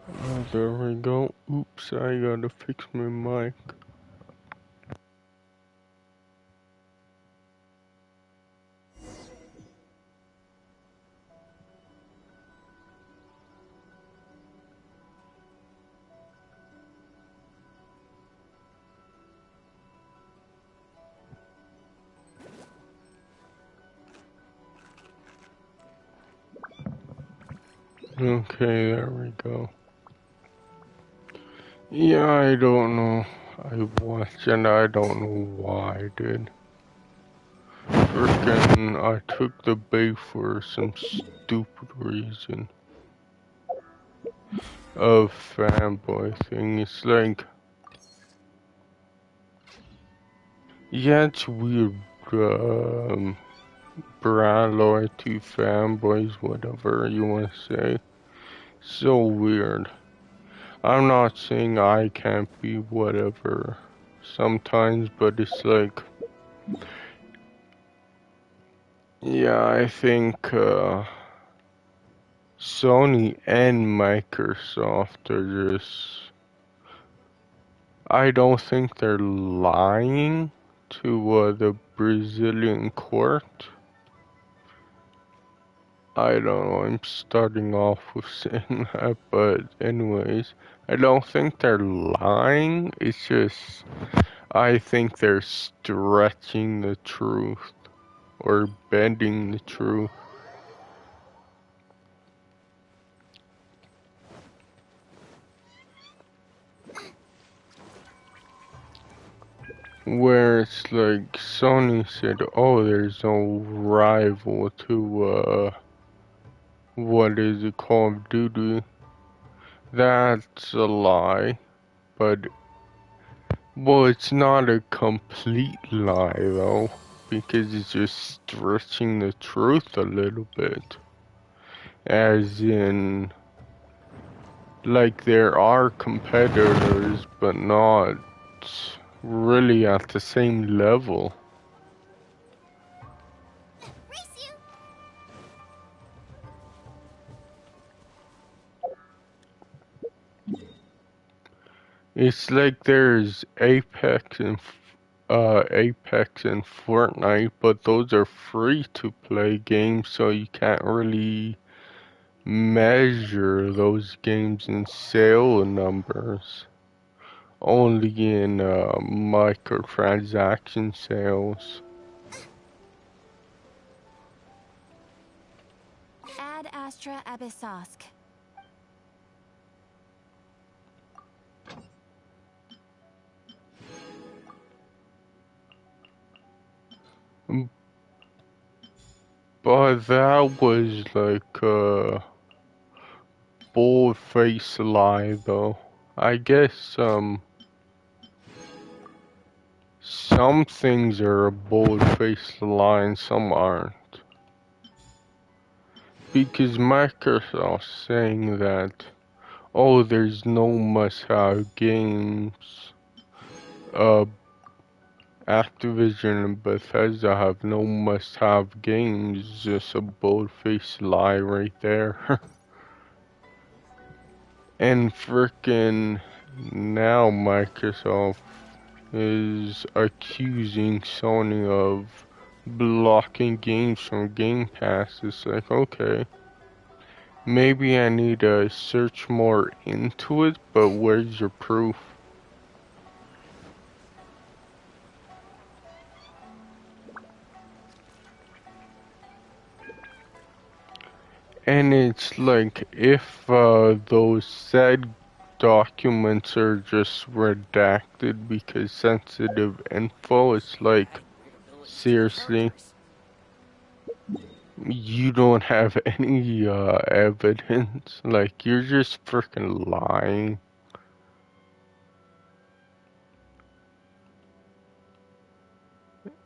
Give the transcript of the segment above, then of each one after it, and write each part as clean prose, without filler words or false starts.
Oh, there we go. Oops, I gotta fix my mic. Okay, there we go. Yeah, I don't know. I watched and I don't know why I did. Frickin' I took the bait for some stupid reason. A fanboy thing. It's like, yeah, it's weird. Brand loyalty fanboys, whatever you want to say. So weird. I'm not saying I can't be whatever sometimes, but it's like, yeah, I think Sony and Microsoft are just, I don't think they're lying to the Brazilian court. I don't know, I'm starting off with saying that, but anyways, I don't think they're lying, it's just, I think they're stretching the truth, or bending the truth. Where it's like, Sony said, oh, there's no rival to, what is it, Call of Duty? That's a lie, but, well, it's not a complete lie, though, because it's just stretching the truth a little bit. As in, like, there are competitors, but not really at the same level. It's like there's Apex and Fortnite, but those are free to play games, so you can't really measure those games in sale numbers. Only in microtransaction sales. Ad Astra Abyssosk. But that was like a bold-faced lie, though. I guess some things are a bold-faced lie and some aren't. Because Microsoft's saying that, oh, there's no must-have games. Activision and Bethesda have no must-have games. Just a bold-faced lie right there. And frickin' now Microsoft is accusing Sony of blocking games from Game Pass. It's like, okay, maybe I need to search more into it, but where's your proof? And it's like, if those said documents are just redacted because sensitive info, it's like, seriously? You don't have any evidence, like you're just freaking lying.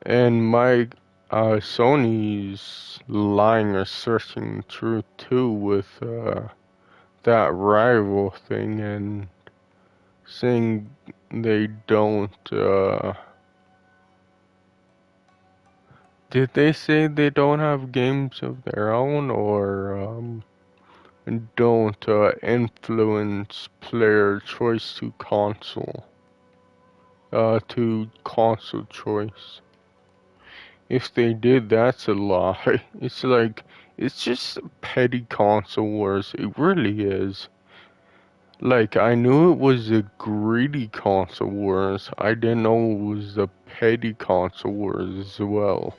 And my Sony's lying or searching the truth too with that rival thing and saying they don't did they say they don't have games of their own, or don't influence player choice to console choice. If they did, that's a lie. It's like, it's just petty console wars. It really is. Like, I knew it was the greedy console wars. I didn't know it was the petty console wars as well.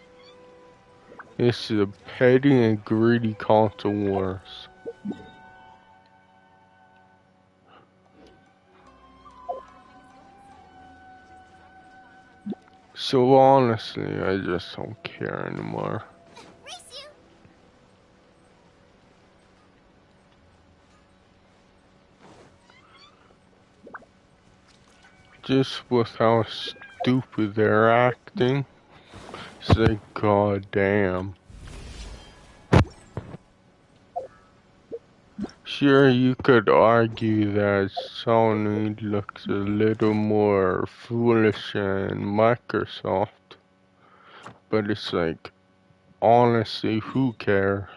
It's the petty and greedy console wars. So honestly, I just don't care anymore. Just with how stupid they're acting. It's like, god damn. Sure, you could argue that Sony looks a little more foolish than Microsoft, but it's like, honestly, who cares?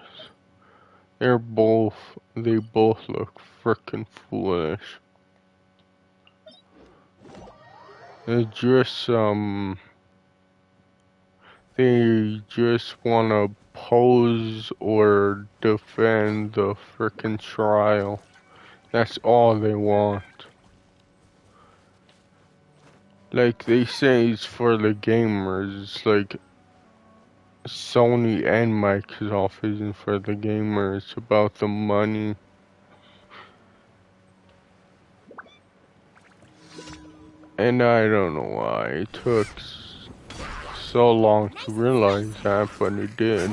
They both look frickin' foolish. They just, they just wanna pose or defend the frickin' trial. That's all they want. Like, they say it's for the gamers. It's like, Sony and Microsoft isn't for the gamers. It's about the money. And I don't know why it took so long to realize that, but it did.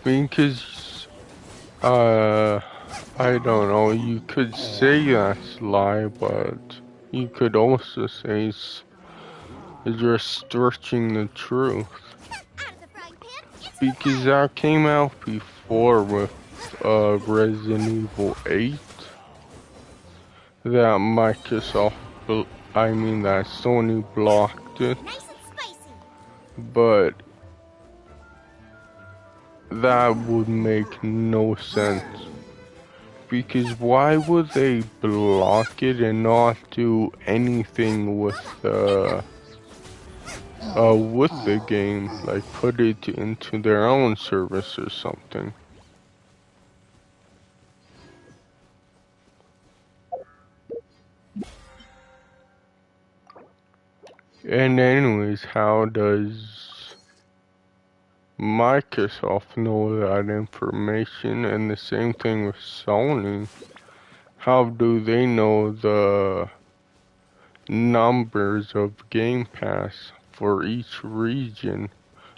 Because, I don't know, you could say that's lie, but you could also say you're stretching the truth. Because that came out before with, Resident Evil 8. That that Sony blocked it. But that would make no sense. Because why would they block it and not do anything with the game? Like, put it into their own service or something. And anyways, how does Microsoft know that information? And the same thing with Sony. How do they know the numbers of Game Pass for each region?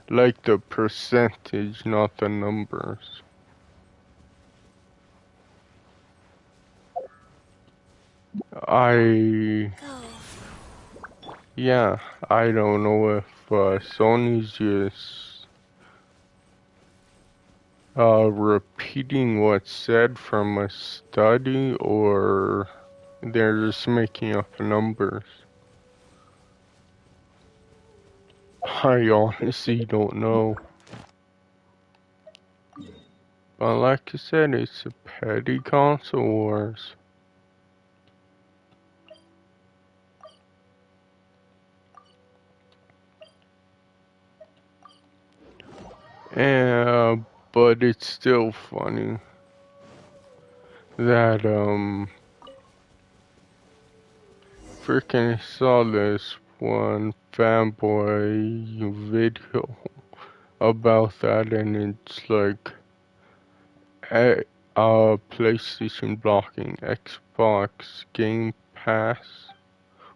Like the percentage, not the numbers. Yeah, I don't know if Sony's just repeating what's said from a study, or they're just making up numbers. I honestly don't know. But like I said, it's a petty console wars. And, but it's still funny that, freaking saw this one fanboy video about that, and it's like, PlayStation blocking Xbox Game Pass.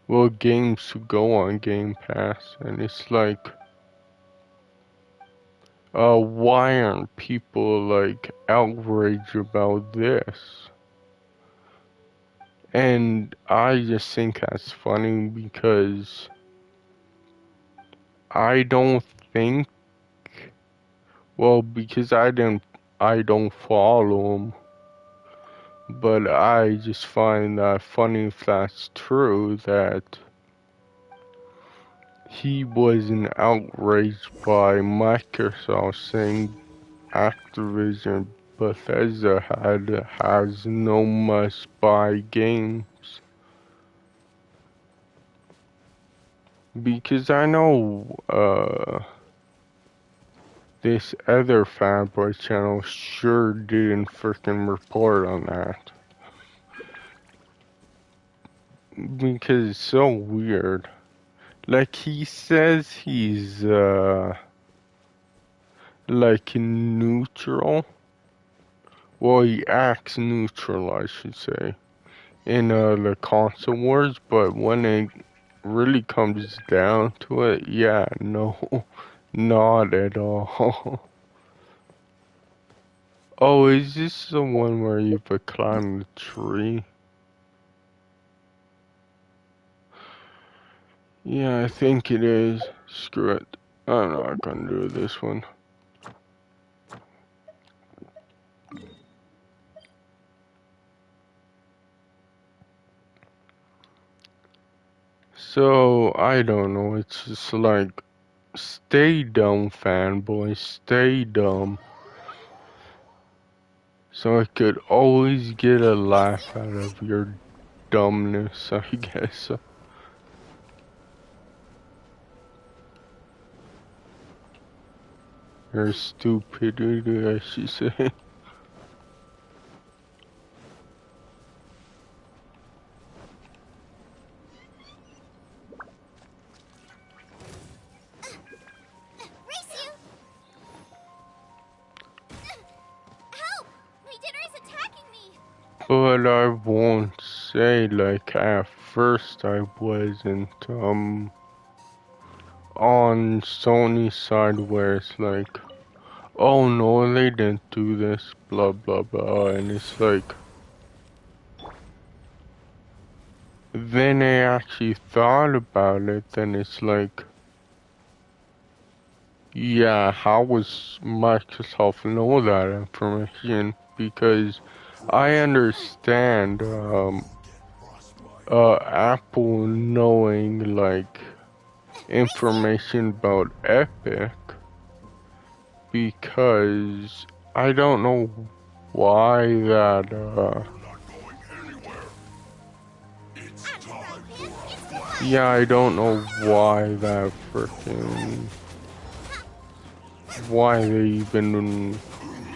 Well, games to go on Game Pass, and it's like, why aren't people like outraged about this? And I just think that's funny because I don't think, well, because I don't follow them, But I just find that funny if that's true, that he wasn't outraged by Microsoft saying Activision Bethesda has no must-buy games. Because I know this other fanboy channel sure didn't freaking report on that. Because it's so weird. Like, he says he's like neutral. Well, he acts neutral, I should say, in the console wars, but when it really comes down to it, yeah, no, not at all. Oh, is this the one where you have climb the tree? Yeah, I think it is. Screw it. I'm not gonna do this one. So, I don't know, it's just like, stay dumb, fanboy, stay dumb. So I could always get a laugh out of your dumbness, I guess. Your stupidity, I should say. But I won't say, like, at first I wasn't, on Sony's side where it's like, oh no, they didn't do this, blah blah blah, and it's like, then I actually thought about it, then it's like, yeah, how was Microsoft know that information? Because I understand, Apple knowing, like, information about Epic, because I don't know why that, yeah, I don't know why that freaking, why they even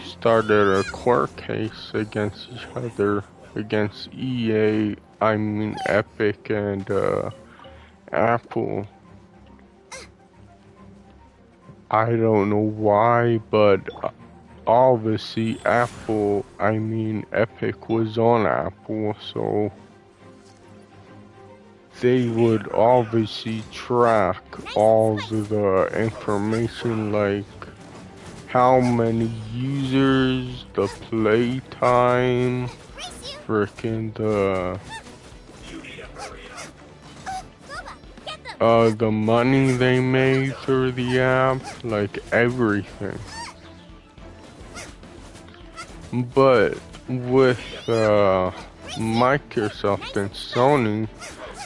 started a court case against each other, against EA, I mean Epic and, Apple. I don't know why, but obviously Epic was on Apple, so they would obviously track all of the information, like how many users, the playtime, freaking the money they made through the app, like everything. But with Microsoft and Sony,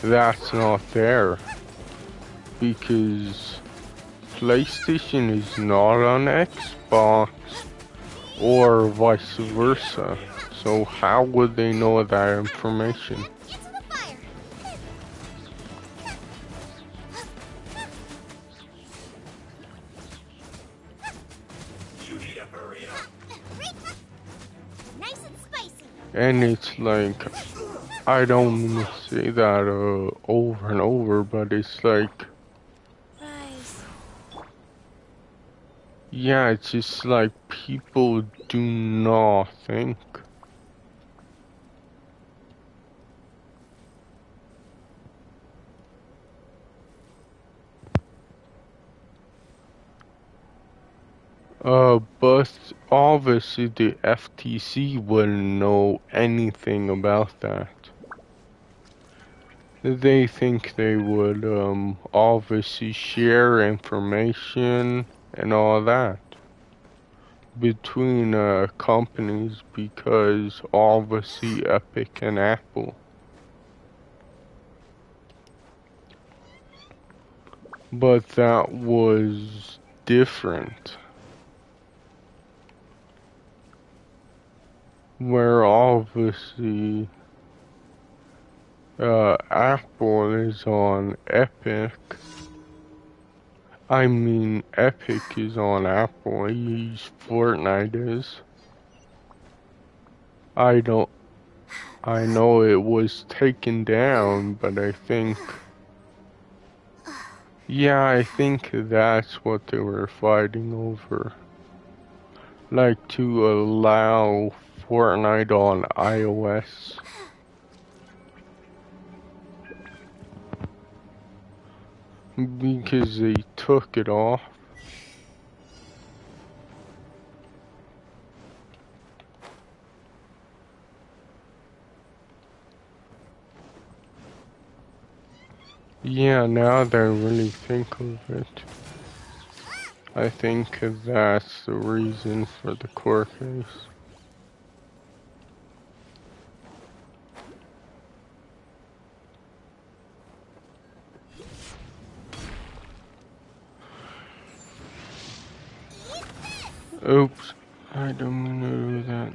that's not there, because PlayStation is not on Xbox or vice versa. So how would they know that information? And it's like, I don't mean to say that over and over, but it's like, yeah, it's just like people do not think. But obviously the FTC wouldn't know anything about that. They think they would, obviously share information and all that. between companies because obviously Epic and Apple. But that was different. Where obviously Apple is on Epic. I mean, Epic is on Apple. Fortnite is. I know it was taken down, but I think, yeah, I think that's what they were fighting over. Like to allow Fortnite on iOS. Because they took it off. Yeah, now that I really think of it, I think that's the reason for the court case. Oops, I don't mean to do that.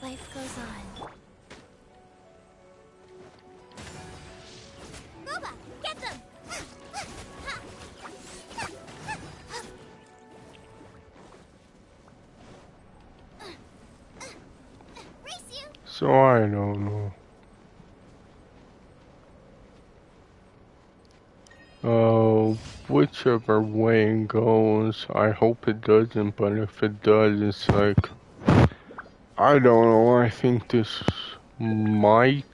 Life goes on. Boba, get them! So I don't know. Whichever way it goes, I hope it doesn't, but if it does, it's like, I don't know, I think this might,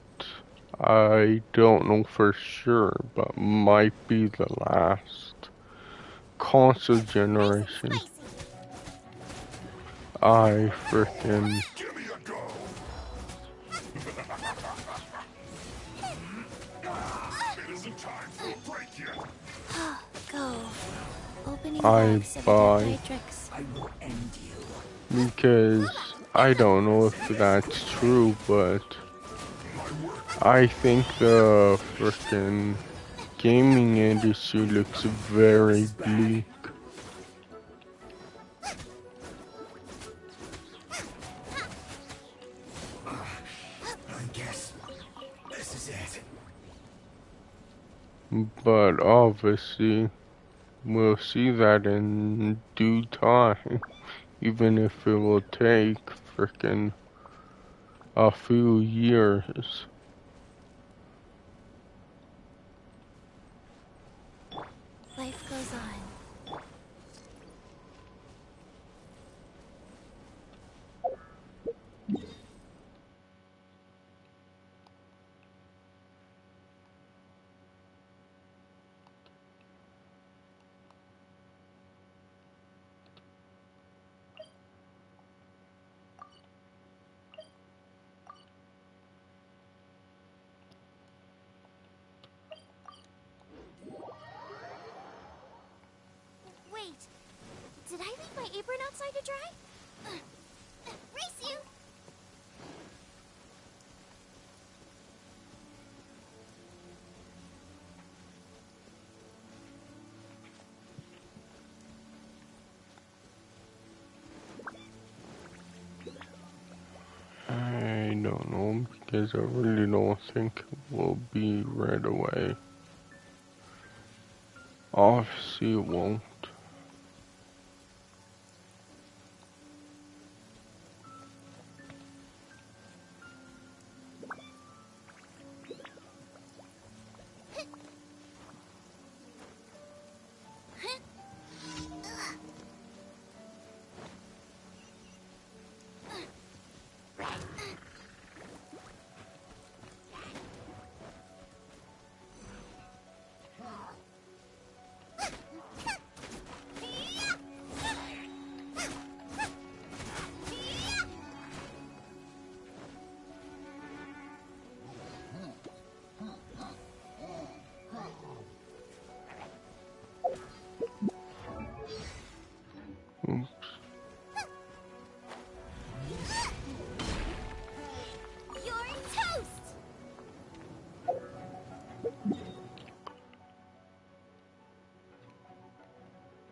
I don't know for sure, but might be the last console generation. I frickin' Go. Opening I box of buy tricks. because I don't know if that's true, but I think the frickin' gaming industry looks very bleak. I guess this is it. But obviously, we'll see that in due time, even if it will take frickin' a few years. Life goes on. Wait, did I leave my apron outside to dry? Race you! I don't know, because I really don't think it will be right away. Obviously it won't.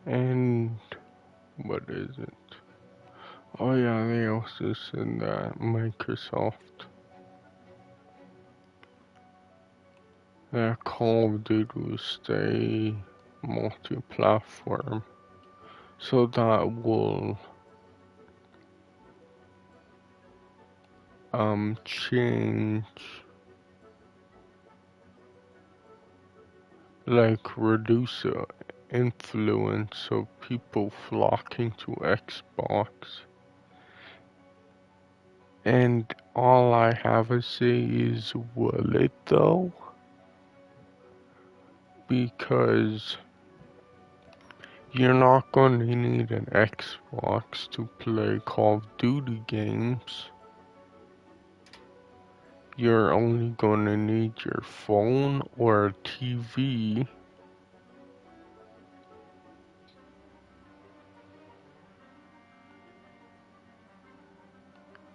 And what is it? Oh yeah, they also said that Microsoft, that Call of Duty will stay multi-platform. So that will change, like reduce the influence of people flocking to Xbox. And all I have to say is, will it though? Because you're not gonna need an Xbox to play Call of Duty games. You're only gonna need your phone or a TV.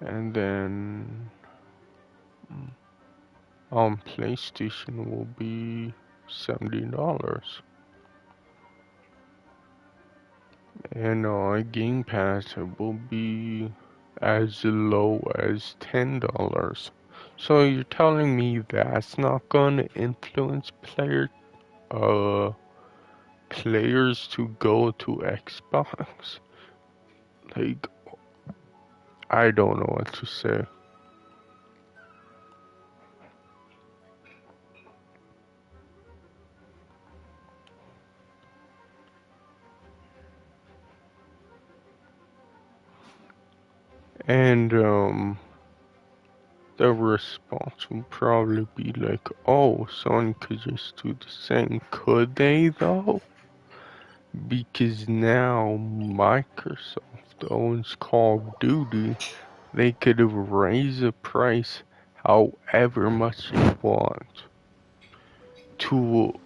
And then on PlayStation will be $70. And on Game Pass it will be as low as $10. So you're telling me that's not gonna influence players to go to Xbox? Like, I don't know what to say. And the response will probably be like, oh, Sony could just do the same. Could they though? Because now Microsoft owns Call of Duty. They could raise the price however much they want to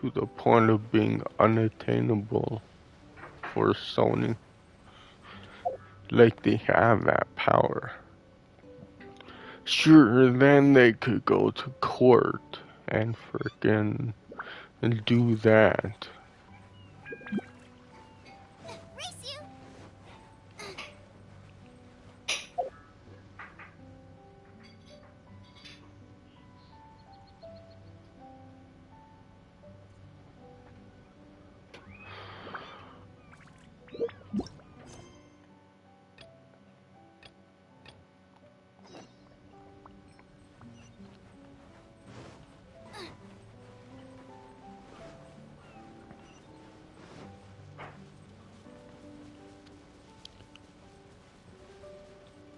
the point of being unattainable for Sony. Like they have that power. Sure, then they could go to court and frickin' do that. Race you!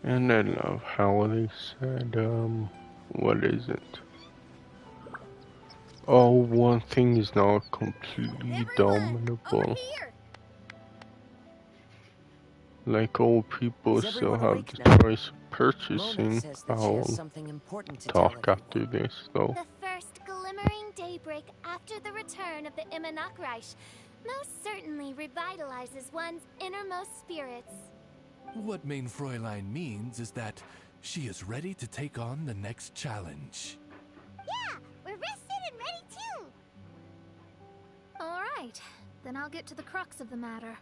And I love how they said, what is it? Oh, one thing is not completely dominable. Like old people still have the choice of purchasing. I'll talk after this though. The first glimmering daybreak after the return of the Immonakreich most certainly revitalizes one's innermost spirits. What Main Fräulein means is that she is ready to take on the next challenge. Yeah, we're rested and ready too! Alright, then I'll get to the crux of the matter.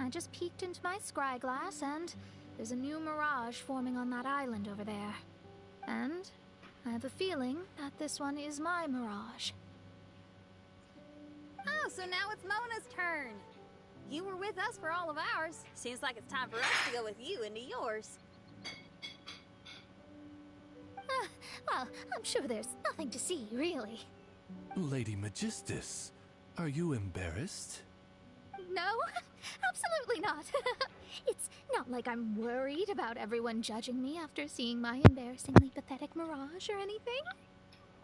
I just peeked into my scry glass and there's a new mirage forming on that island over there. And I have a feeling that this one is my mirage. Oh, so now it's Mona's turn. You were with us for all of ours. Seems like it's time for us to go with you into yours. Well, I'm sure there's nothing to see, really. Lady Magistus, are you embarrassed? No, absolutely not. It's not like I'm worried about everyone judging me after seeing my embarrassingly pathetic mirage or anything.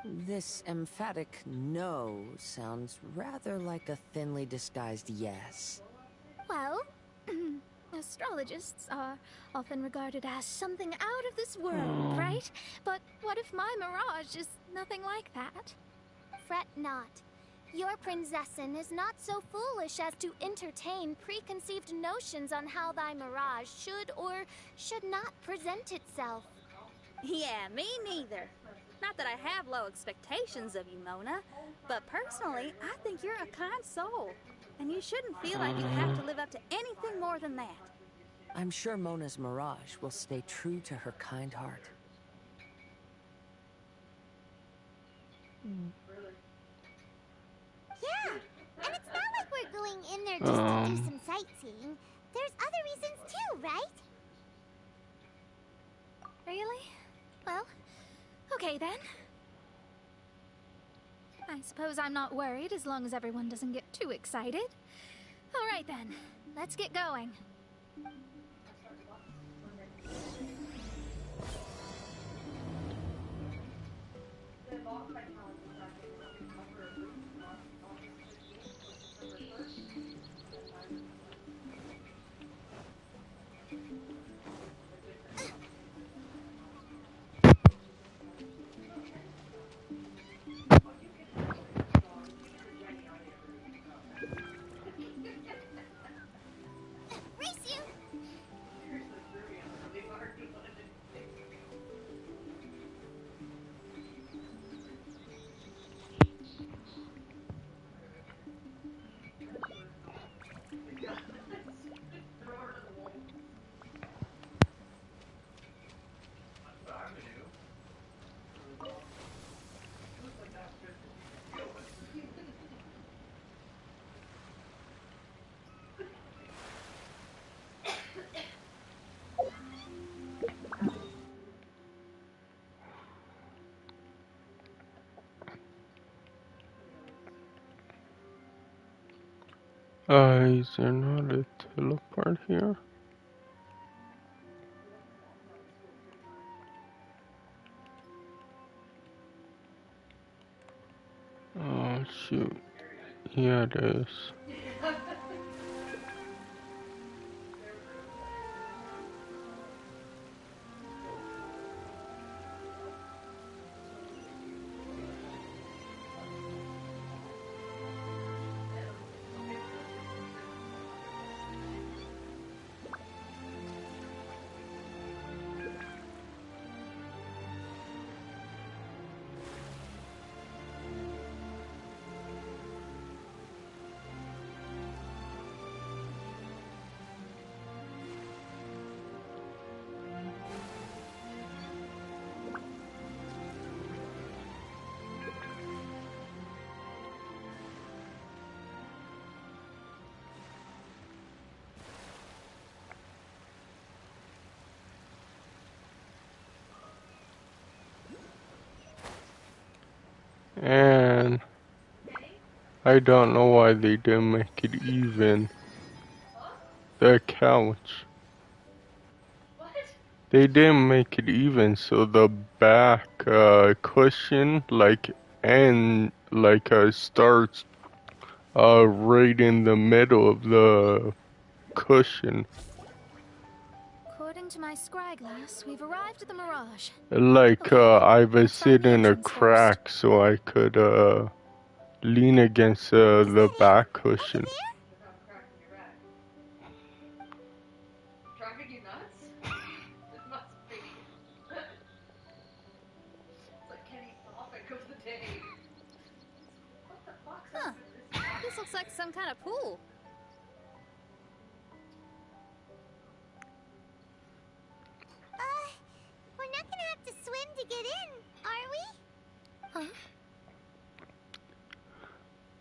This emphatic no sounds rather like a thinly disguised yes. Well, astrologists are often regarded as something out of this world, right? But what if my mirage is nothing like that? Fret not. Your Prinzessin is not so foolish as to entertain preconceived notions on how thy mirage should or should not present itself. Yeah, me neither. Not that I have low expectations of you, Mona, but personally, I think you're a kind soul. And you shouldn't feel like you have to live up to anything more than that. I'm sure Mona's Mirage will stay true to her kind heart. Yeah, and it's not like we're going in there just to do some sightseeing. There's other reasons too, right? Really? Well, okay then. I suppose I'm not worried as long as everyone doesn't get too excited. All right then, let's get going. Race you! Is there not a teleport here? Oh shoot. Yeah, it is. And I don't know why they didn't make it even. The couch. They didn't make it even, so the back cushion starts right in the middle of the cushion. According to my scryglass, we've arrived at the Mirage. I was let's find the sitting in a entrance crack so I could lean against the back cushion. Driving you nuts? It must be. It's like Kenny's topic of the day. What the fuck's Huh. up with this? This looks like some kind of pool. We're not gonna have to swim to get in, are we? Huh?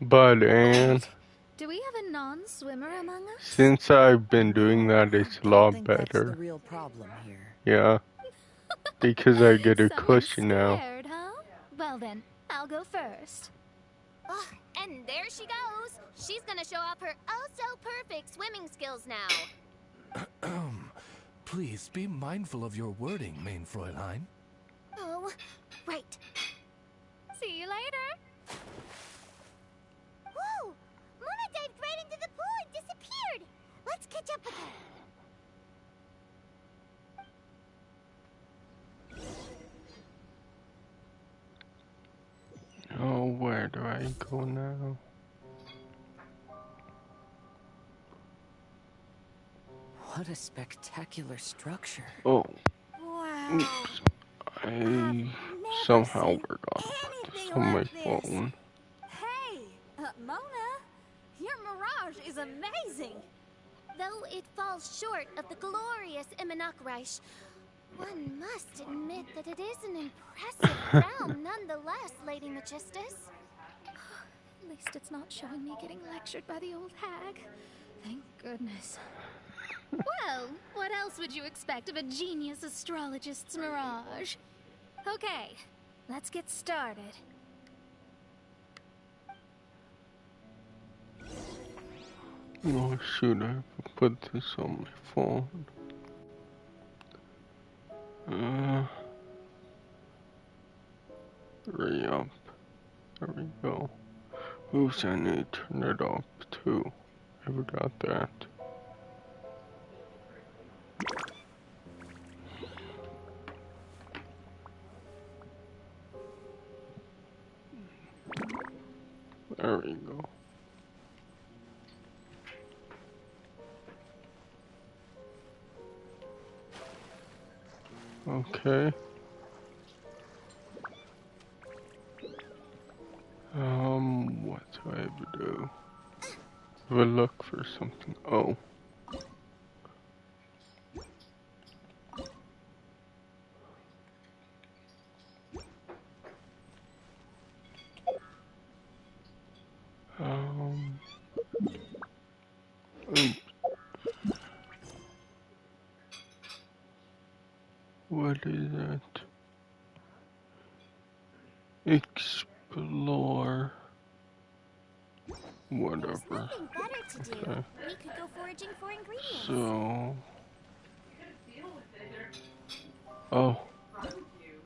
But Anne, Do we have a non-swimmer among us? since I've been doing that, it's a I lot think that's the better. real problem here. Yeah, because I get a Someone's cushion now. scared, huh? Well then, I'll go first. Oh, and there she goes. She's gonna show off her oh-so-perfect swimming skills now. Please be mindful of your wording, main Fräulein. Oh, right. See you later. Whoa! Mona dived right into the pool and disappeared. Let's catch up with her. Oh, where do I go now? What a spectacular structure. Oh, Wow. oops. Never Somehow seen we're gonna put this anything on my like this. phone. Hey, Mona, your mirage is amazing. Though it falls short of the glorious Immonakreich, one must admit that it is an impressive realm nonetheless, Lady Magistus. At least it's not showing me getting lectured by the old hag. Thank goodness. Well, what else would you expect of a genius astrologist's mirage? Okay, let's get started. Oh shoot, I have to put this on my phone. Hurry up. There we go. Oops, I need to turn it off too. I forgot that. There we go. Okay. What do I have to do? Have a look for something. Oh. Oops. What is that? Explore. There's Whatever. nothing better to do. Okay. We could go foraging for ingredients. So. You gotta deal with it. Oh. They're wrong with you.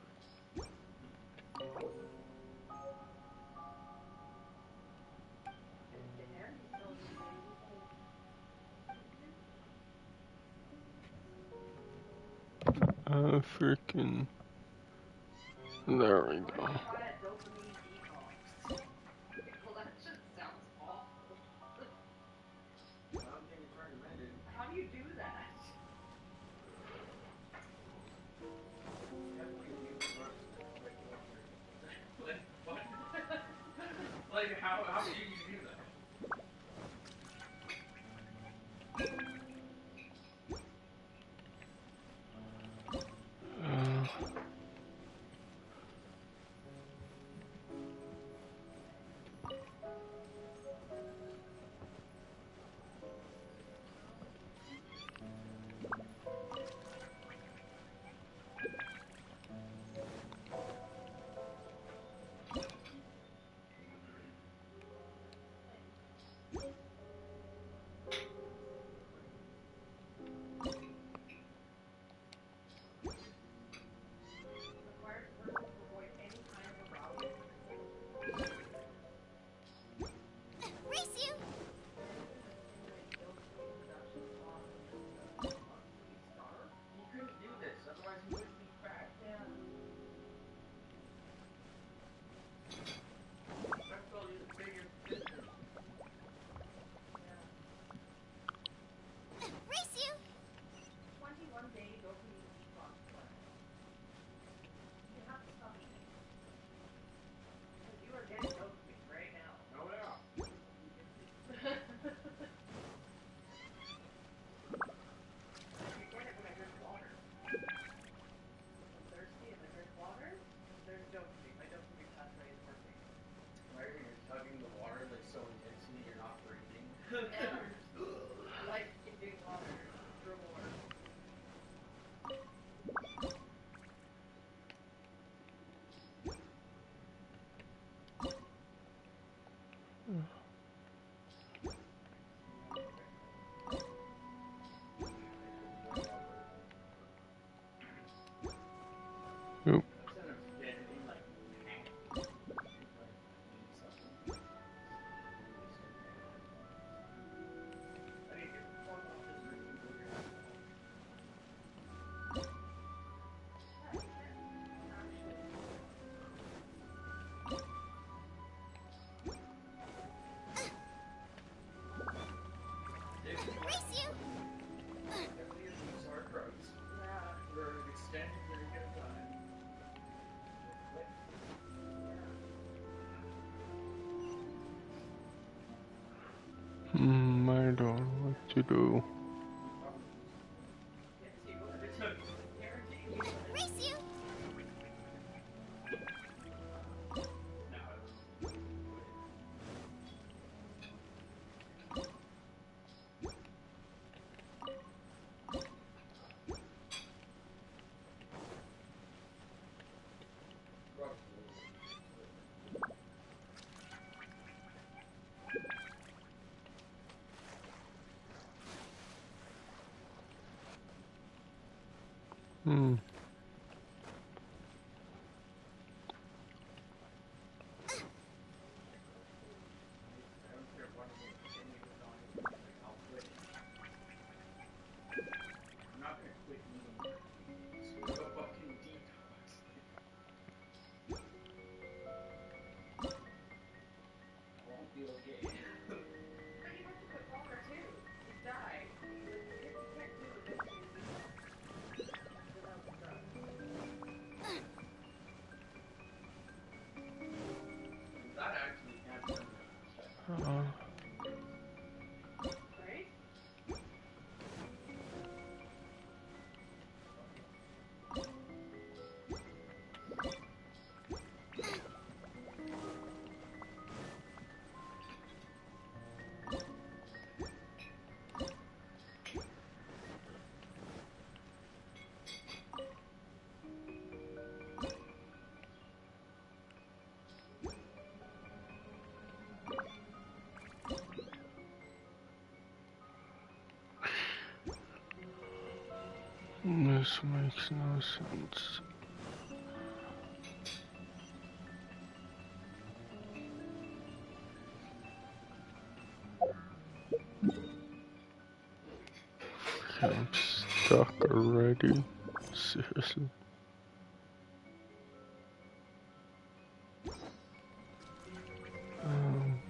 Freaking. There we go. Try a dopamine detox. Well, that just sounds awful. How do you do that? Like what? Like how do you do that? Race you! You couldn't do this, otherwise you wouldn't be cracked. Yeah. That's all you the biggest system. Race you! 21 day dopamine detox plan. You have to stop eating. Because you are getting dopamine right now. Oh yeah. You get it when I drink water. I'm thirsty and I drink water. There's dopamine. My dopamine pathway is working. Right when you're tugging the water like so intensely you're not breathing. Like getting water for more. Oop. don't know what to do. Race you! Hmm. I'm not gonna quit eating. Screw a fucking detox. I won't be okay. But you have to quit water too. You die. You can't do a vegetarian detox without the drug. That actually can't be done. Right? This makes no sense. Okay, I'm stuck already. Seriously. Um,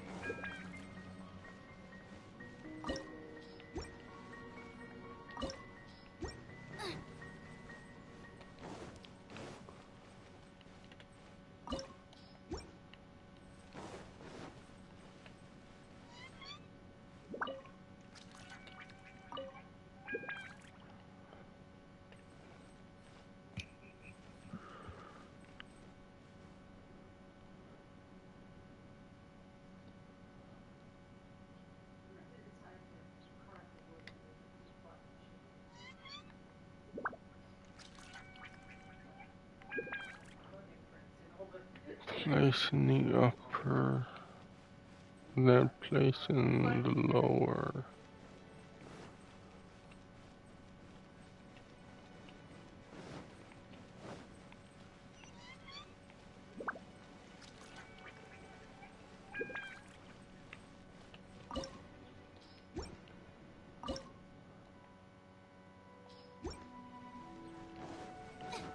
place in the upper, then place in the lower.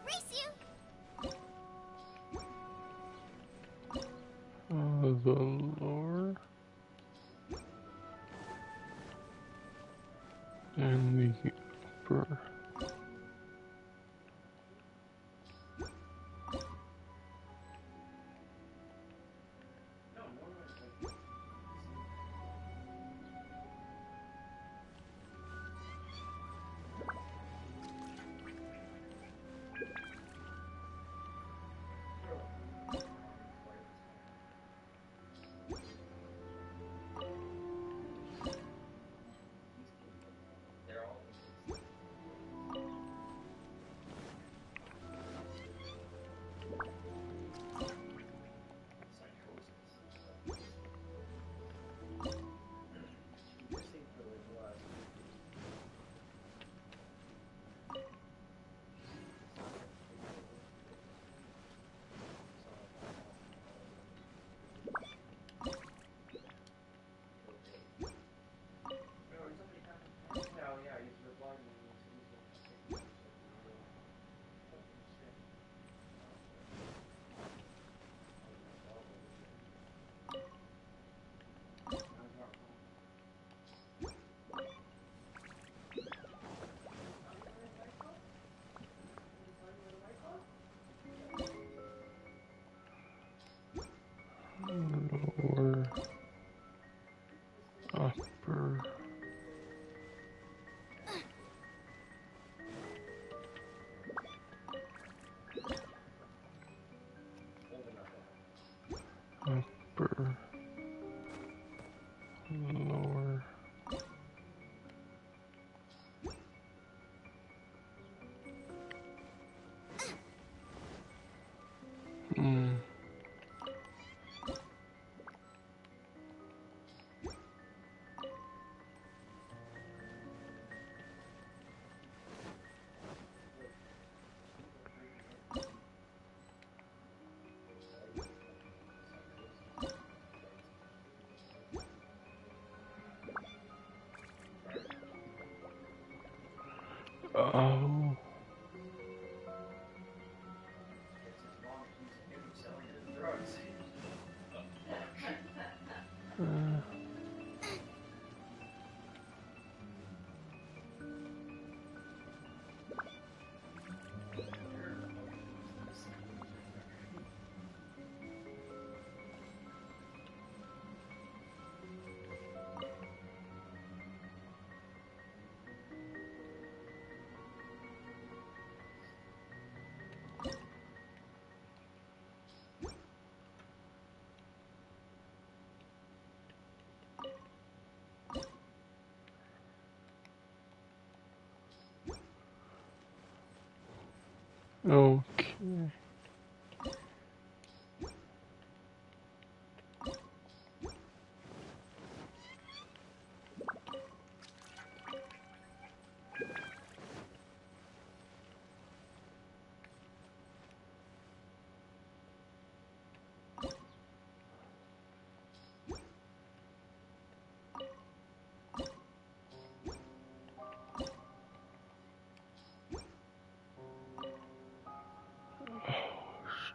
Race you! The lower and the upper. Lower, upper. Oh. It's his mom accusing him of selling her drugs. Okay.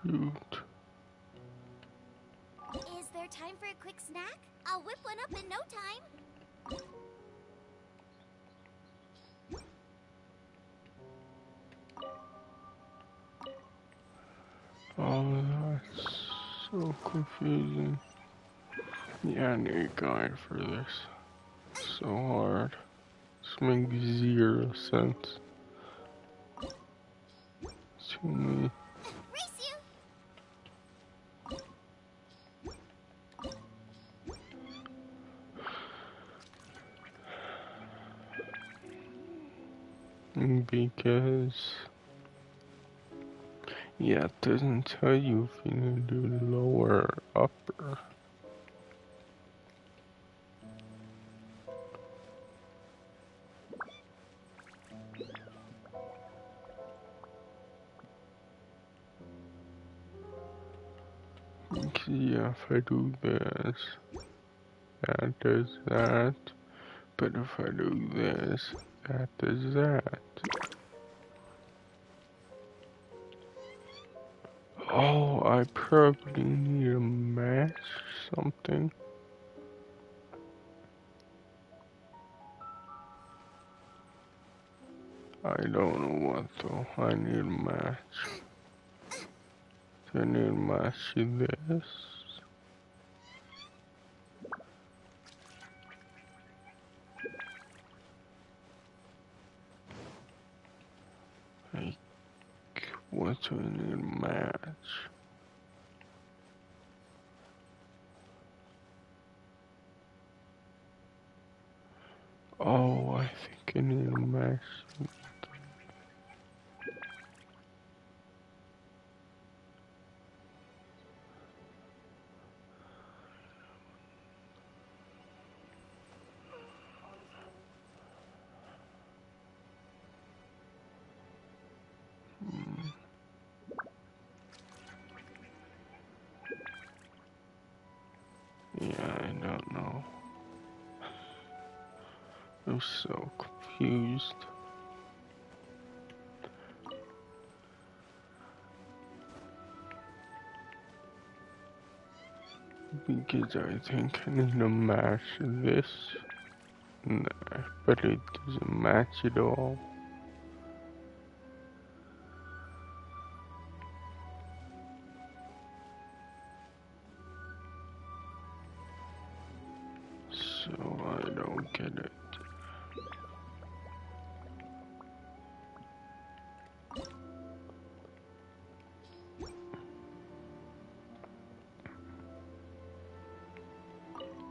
Shoot. Is there time for a quick snack? I'll whip one up in no time. Oh, that's so confusing. Yeah, I need a guide for this. So hard. This makes 0 sense to me. Race Because, yeah, it doesn't tell you if you need to do lower or upper. Because, yeah, if I do this, that does that. But if I do this, that does that. Oh, I probably need a match something. I don't know what though. I need a match. I need a match this. Like, what do I need a match? Oh, I think I need a match. Yeah, I don't know. I'm so confused. Because I think I need to match this. Nah, but it doesn't match at all. So I don't get it.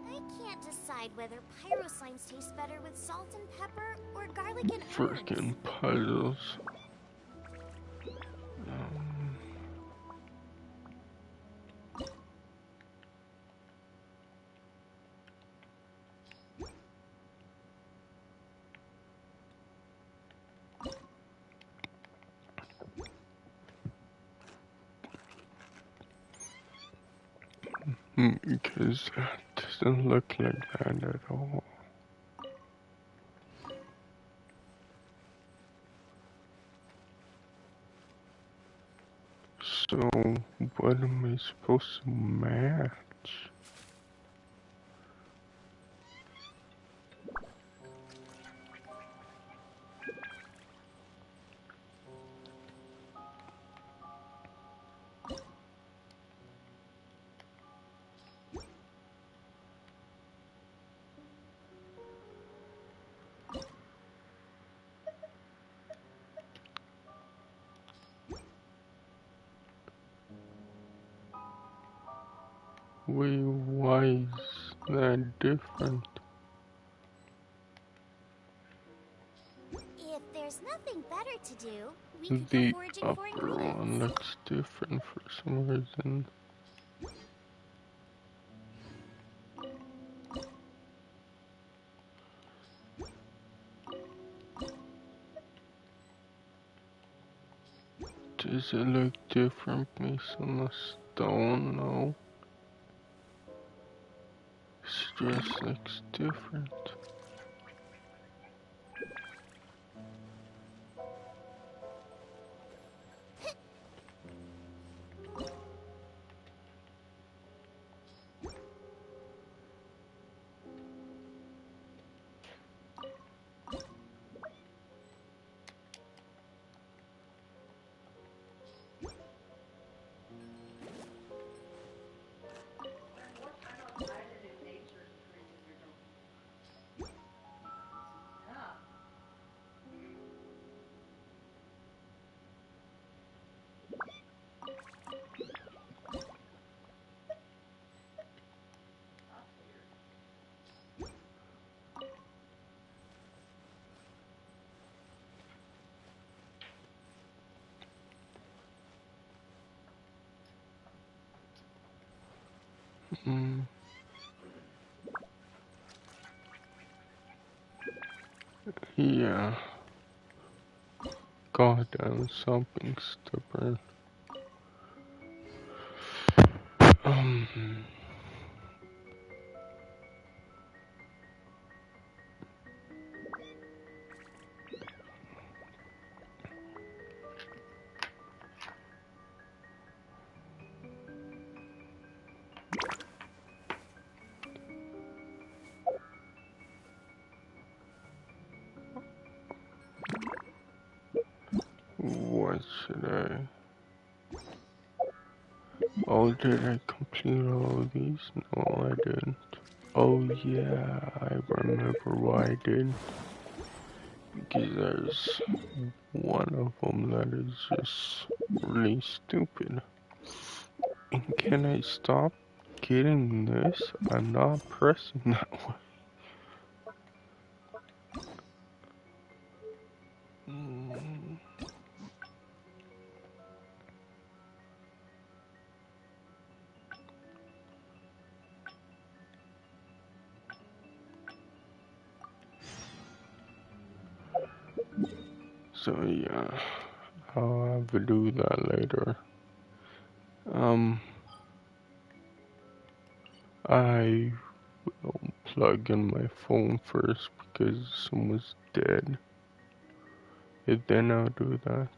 I can't decide whether pyro slimes taste better with salt and pepper or garlic and herbs. Freaking puzzles. Um, because that doesn't look like that at all. So, what am I supposed to match? Wait, why is that different? If there's nothing better to do, we could go The foraging for upper one ingredients. looks different for some reason. Does it look different based on the stone? No. It just looks different. More time outside and in nature increases your dopamine. Yeah. That's weird. Hmm. Yeah. Goddamn, something stubborn. Um. What should I? Oh, did I complete all these? No, I didn't. Oh yeah, I remember why I didn't. Because there's one of them that is just really stupid. And can I stop getting this? I'm not pressing that one. So yeah, I'll have to do that later. I will plug in my phone first because someone's dead. And then I'll do that.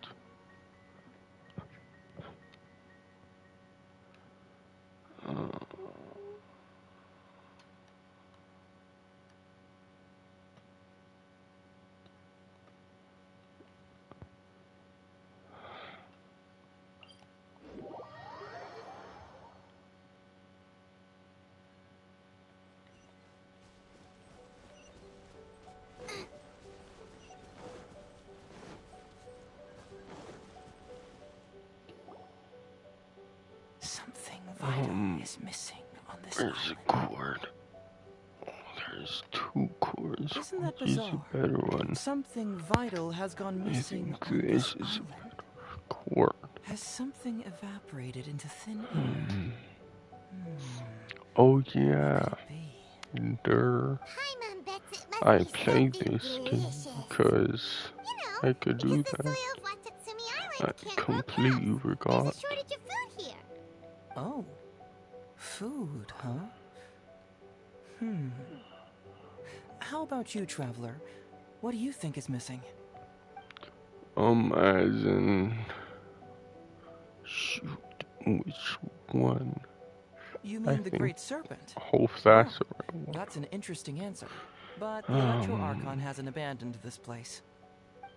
Something vital is missing on this Where's island. the cord? Oh, there's two cords. Isn't that Which is bizarre? a better one? Something vital has gone I missing think on this this is a island. better cord. Has something evaporated into thin air? Oh yeah, Could it be? there. Hi, Mom Bets. It must I be played something this delicious. because You know, I could do because the that. soil of Watatsumi I Island can't grow completely crops. forgot. There's a shortage of food here. Oh, food, huh? How about you, traveler? What do you think is missing? As in, shoot, Which one? You I mean the think. Great Serpent? Hope Huh, that's the right one. that's an interesting answer. But the Electro Archon hasn't abandoned this place.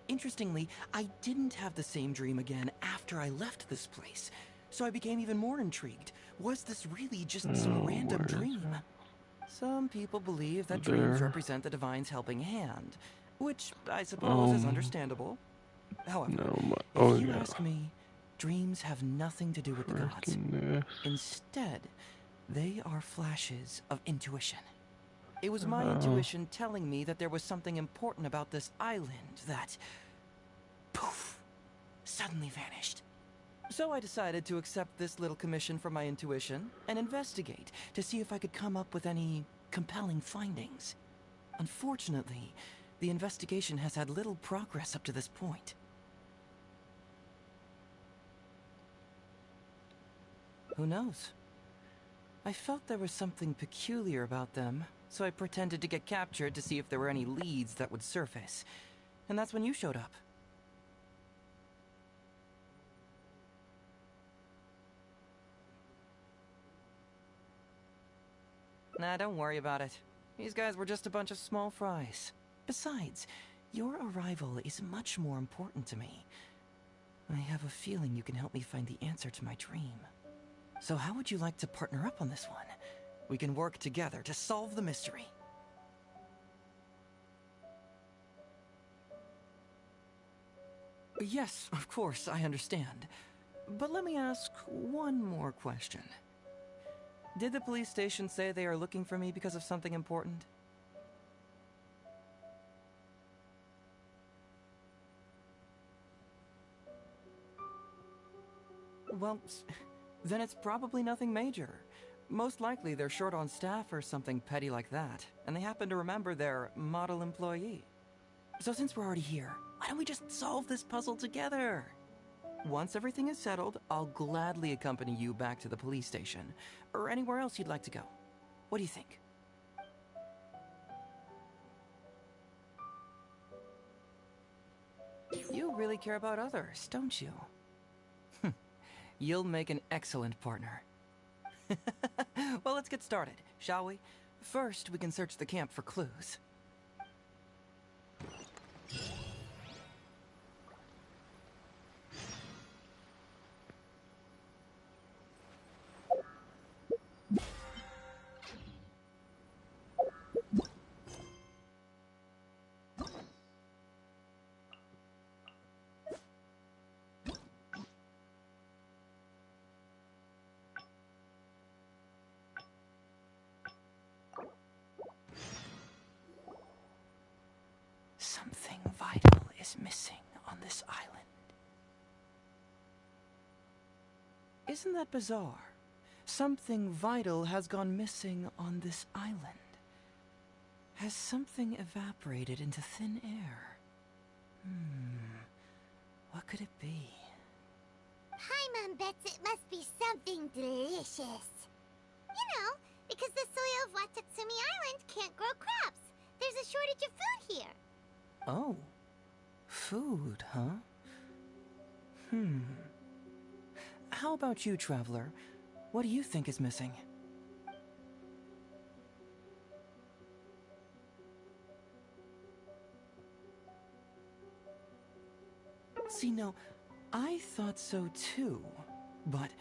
Interestingly, I didn't have the same dream again after I left this place, so I became even more intrigued. Was this really just some random Where is dream? Some people believe that it? dreams There. represent the divine's helping hand, which I suppose is understandable. However, No, but if oh you yeah. ask me, dreams have nothing to do with the gods. Freaking this. Instead, they are flashes of intuition. It was my intuition telling me that there was something important about this island that, poof, suddenly vanished. So I decided to accept this little commission from my intuition and investigate to see if I could come up with any compelling findings. Unfortunately, the investigation has had little progress up to this point. Who knows? I felt there was something peculiar about them, so I pretended to get captured to see if there were any leads that would surface. And that's when you showed up. Nah, don't worry about it. These guys were just a bunch of small fries. Besides, your arrival is much more important to me. I have a feeling you can help me find the answer to my dream. So how would you like to partner up on this one? We can work together to solve the mystery. Yes, of course, I understand. But let me ask one more question. Did the police station say they are looking for me because of something important? Well, then it's probably nothing major. Most likely they're short on staff or something petty like that, and they happen to remember their model employee. So since we're already here, why don't we just solve this puzzle together? Once everything is settled, I'll gladly accompany you back to the police station, or anywhere else you'd like to go. What do you think? You really care about others, don't you? You'll make an excellent partner. Well, let's get started, shall we? First, we can search the camp for clues. Something vital is missing on this island. Isn't that bizarre? Something vital has gone missing on this island. Has something evaporated into thin air? What could it be? Paimon bets it must be something delicious. You know, because the soil of Watatsumi Island can't grow crops. There's a shortage of food here. Oh. Food, huh? How about you, traveler? What do you think is missing? See, no, I thought so too. But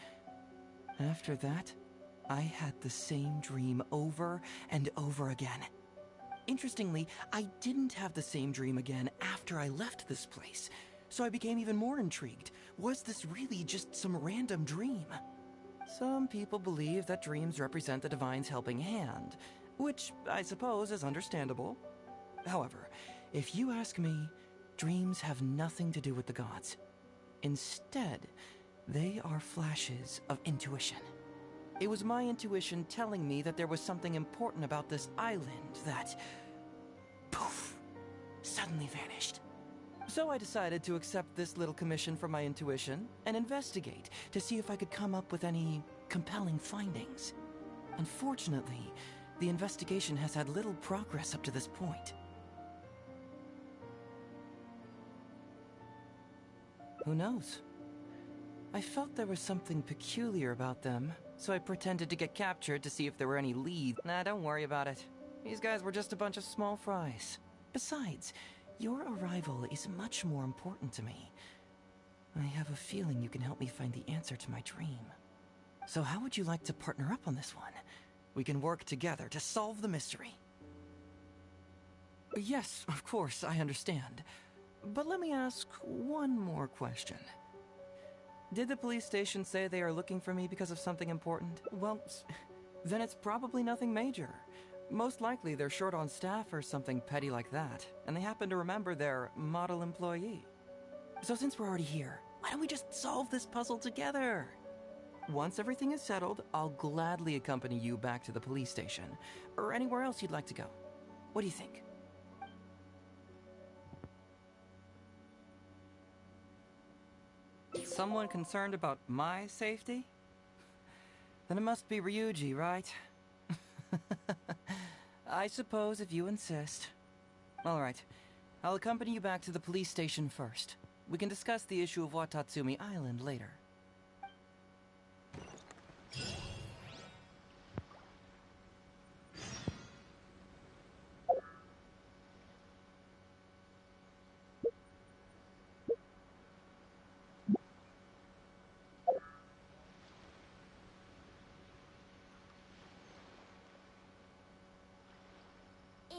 after that, I had the same dream over and over again. Interestingly, I didn't have the same dream again after I left this place, so I became even more intrigued. Was this really just some random dream? Some people believe that dreams represent the divine's helping hand, which I suppose is understandable. However, if you ask me, dreams have nothing to do with the gods. Instead, they are flashes of intuition. It was my intuition telling me that there was something important about this island that, poof, suddenly vanished. So I decided to accept this little commission from my intuition and investigate to see if I could come up with any compelling findings. Unfortunately, the investigation has had little progress up to this point. Who knows? I felt there was something peculiar about them, so I pretended to get captured to see if there were any leads. Nah, don't worry about it. These guys were just a bunch of small fries. Besides, your arrival is much more important to me. I have a feeling you can help me find the answer to my dream. So how would you like to partner up on this one? We can work together to solve the mystery. Yes, of course, I understand. But let me ask one more question. Did the police station say they are looking for me because of something important? Well, then it's probably nothing major. Most likely they're short on staff or something petty like that, and they happen to remember their model employee. So since we're already here, why don't we just solve this puzzle together? Once everything is settled, I'll gladly accompany you back to the police station, or anywhere else you'd like to go. What do you think? Someone concerned about my safety? Then it must be Ryuji, right? I suppose if you insist. Alright, I'll accompany you back to the police station first. We can discuss the issue of Watatsumi Island later.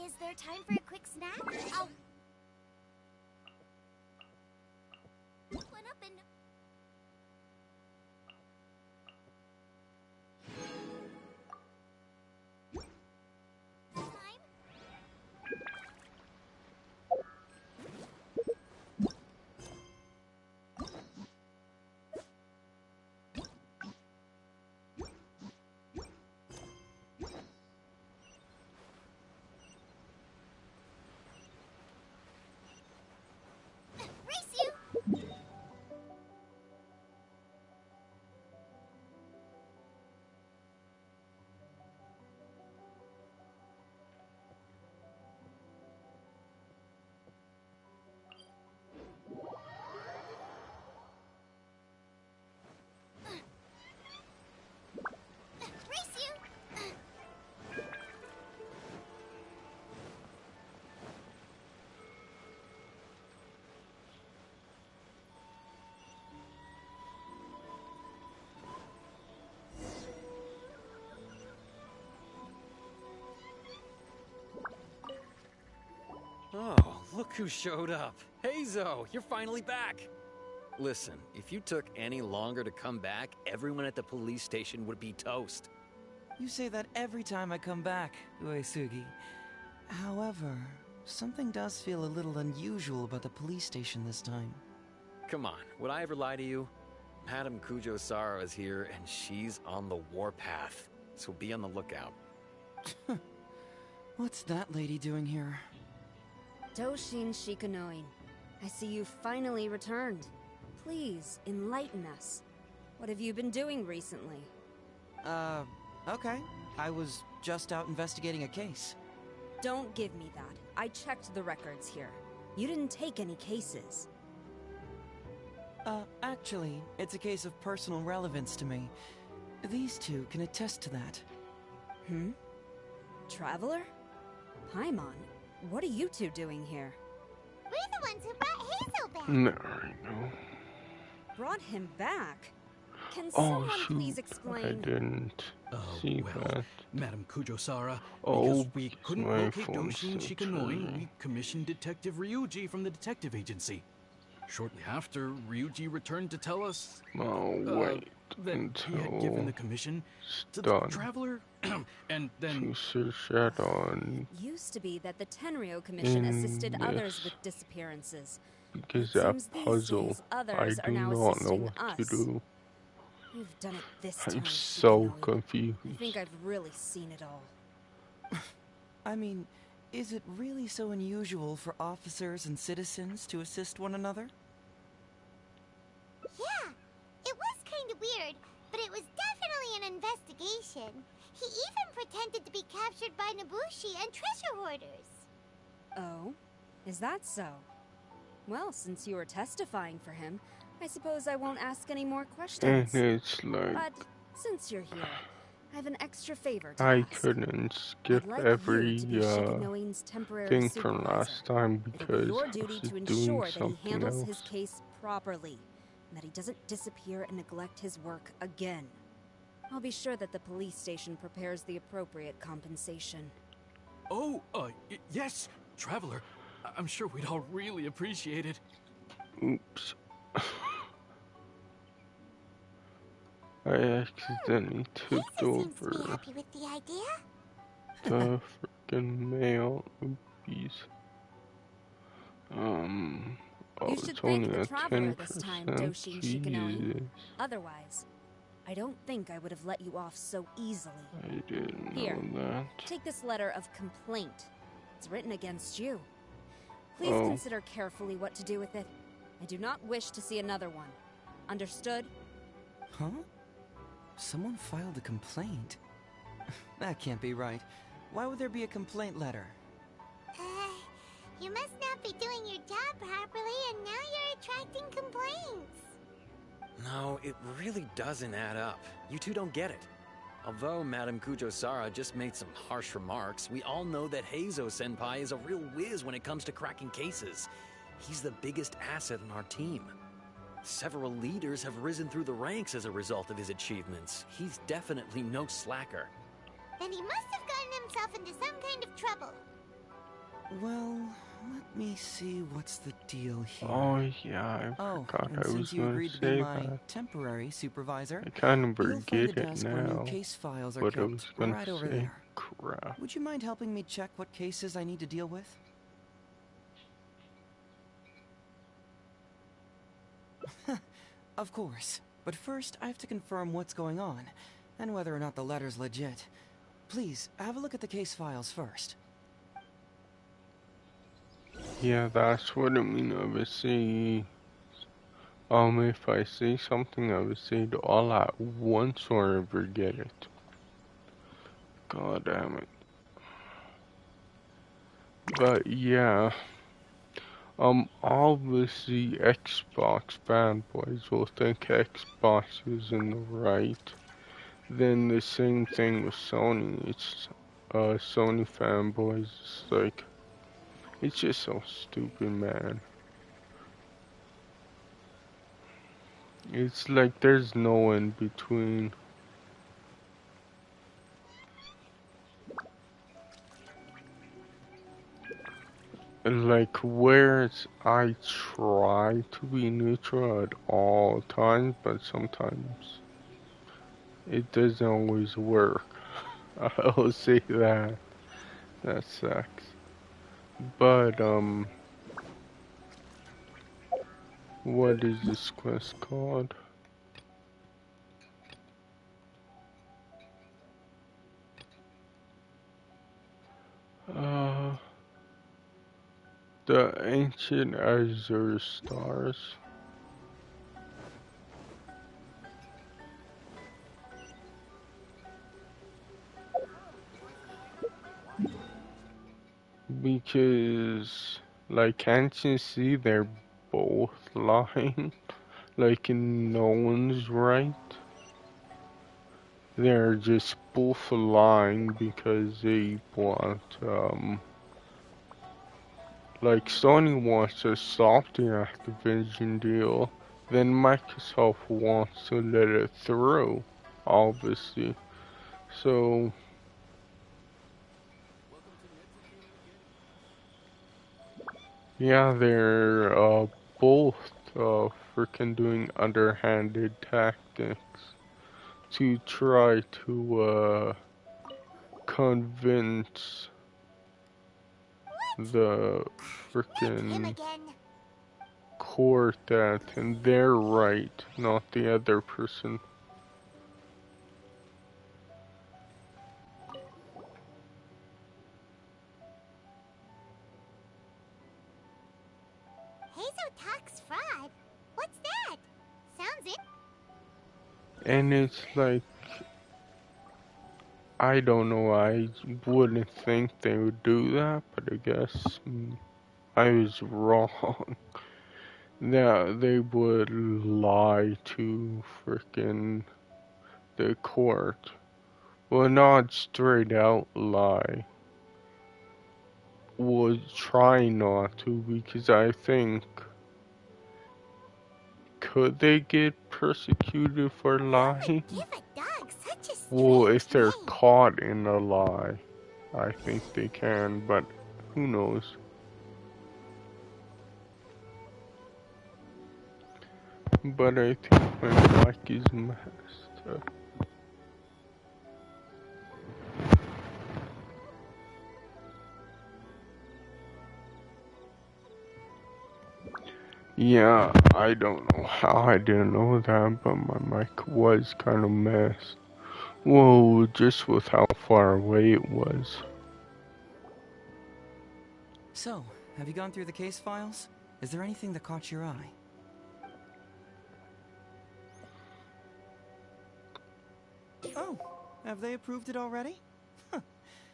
Is there time for a quick snack? I'll one up and time. Race you! Race you! Oh, look who showed up. Hey, Zo, you're finally back. Listen, if you took any longer to come back, everyone at the police station would be toast. You say that every time I come back, Uesugi. However, something does feel a little unusual about the police station this time. Come on, would I ever lie to you? Madame Kujo-Sara is here, and she's on the warpath, so be on the lookout. What's that lady doing here? Doshin Shikanoin, I see you finally returned. Please, enlighten us. What have you been doing recently? Okay. I was just out investigating a case. Don't give me that. I checked the records here. You didn't take any cases. Actually, it's a case of personal relevance to me. These two can attest to that. Traveler? Paimon, what are you two doing here? We're the ones who brought Hazel back. There we go. Brought him back? Can Oh someone shoot, please I explain? didn't see that. Madame Kujo-Sara, Oh, because we couldn't my locate phone's Doshin still Shikanoin, turning. we commissioned Detective Ryuji from the detective agency. Shortly after, Ryuji returned to tell us Wait that he had given until the commission to the done. traveler, and then To search that on Used to be that the Tenryo Commission in assisted others this. with disappearances. Because It that seems these puzzle, days I others do are now not know assisting what to us. do. You've done it this time, I'm so Shikanoin. confused. I think I've really seen it all. I mean, is it really so unusual for officers and citizens to assist one another? Yeah, it was kind of weird, but it was definitely an investigation. He even pretended to be captured by Nobushi and treasure hoarders. Oh? Is that so? Well, since you were testifying for him, I suppose I won't ask any more And questions. it's like, But since you're here, I have an extra favor to I ask. couldn't skip I'd like you every to be Shikanoin's temporary thing from supervisor. last time It'll be because your I duty was to doing ensure that he something handles his else. case properly, and that he doesn't disappear and neglect his work again. I'll be sure that the police station prepares the appropriate compensation. Oh, yes, Traveler. I'm sure we'd all really appreciate it. Oops. I accidentally tipped Seems to be over happy with the idea. the freaking mail. Oopies. Oh, You it's should only thank the a Traveler this time, 10%. Doshin Shikanoin. Jesus. Otherwise, I don't think I would have let you off so easily. I didn't Here, know that. take this letter of complaint. It's written against you. Please Oh. consider carefully what to do with it. I do not wish to see another one. Understood? Huh? Someone filed a complaint? That can't be right. Why would there be a complaint letter? You must not be doing your job properly, and now you're attracting complaints. No, it really doesn't add up. You two don't get it. Although Madame Kujo-Sara just made some harsh remarks, we all know that Heizo-senpai is a real whiz when it comes to cracking cases. He's the biggest asset in our team. Several leaders have risen through the ranks as a result of his achievements. He's definitely no slacker. Then he must have gotten himself into some kind of trouble. Well, let me see what's the deal here. Oh, yeah, I Oh, forgot and I was since you going agreed to to be say my that. temporary supervisor, I kind of you'll find a forget it desk where new now, case files are but I was kept going right to over say there. crap. Would you mind helping me check what cases I need to deal with? Of course. But first, I have to confirm what's going on, and whether or not the letter's legit. Please, have a look at the case files first. Yeah, that's what I mean. I would say, if I say something, I would say it all at once or I forget it. God damn it. But yeah, obviously Xbox fanboys will think Xbox is in the right. Then the same thing with Sony. It's, Sony fanboys, it's like, it's just so stupid, man. It's like there's no in between. Like, whereas I try to be neutral at all times, but sometimes it doesn't always work. I'll say that. That sucks. But, what is this quest called? Uh, the Ancient Azure Stars. Because, like, can't you see they're both lying? Like, no one's right. They're just both lying because they want, like, Sony wants to stop the Activision deal, then Microsoft wants to let it through, obviously. So, yeah, they're, both, freaking doing underhanded tactics to try to, convince the frickin' court that and they're right, not the other person. Hazel talks fraud. What's that? Sounds it. And it's like, I don't know, I wouldn't think they would do that, but I guess I was wrong. that they would lie to frickin' the court. Well, not straight out lie. Would try not to, because I think, could they get persecuted for lying? Give a dog such a Well, if strange they're name. caught in a lie, I think they can, but who knows? But I think my mic is messed up. Yeah, I don't know how I didn't know that, but my mic was kind of messed. Whoa, just with how far away it was. So, have you gone through the case files? Is there anything that caught your eye? Oh, have they approved it already? Huh.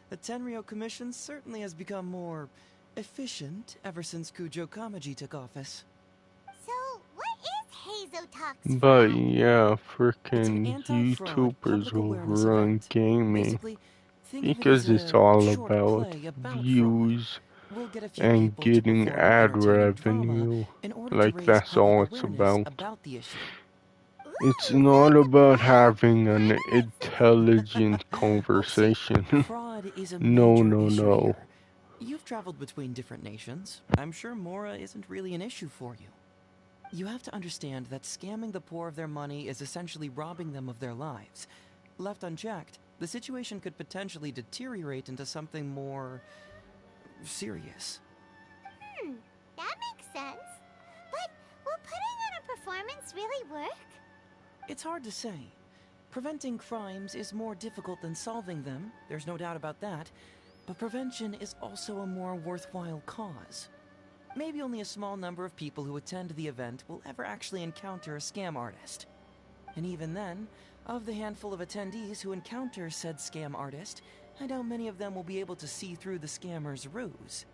The Tenryo Commission certainly has become more efficient ever since Kujo Kamaji took office. So, what is Hazotox But fraud? yeah, It's an freaking anti-fraud YouTubers public will awareness ruin event. gaming Basically, think of it as because it's a all short about play about fraud. views We'll get a few and people to getting perform an ad entertaining drama revenue. in order to Like, raise that's public all it's awareness about. about the issue. It's Ooh, not that's about bad. having Why an don't it intelligent Well, see, conversation. fraud is a No, major no, issue no. here. You've traveled between different nations. I'm sure Mora isn't really an issue for you. You have to understand that scamming the poor of their money is essentially robbing them of their lives. Left unchecked, the situation could potentially deteriorate into something more serious. That makes sense. But will putting on a performance really work? It's hard to say. Preventing crimes is more difficult than solving them, there's no doubt about that, but prevention is also a more worthwhile cause. Maybe only a small number of people who attend the event will ever actually encounter a scam artist. And even then, of the handful of attendees who encounter said scam artist, I doubt many of them will be able to see through the scammer's ruse.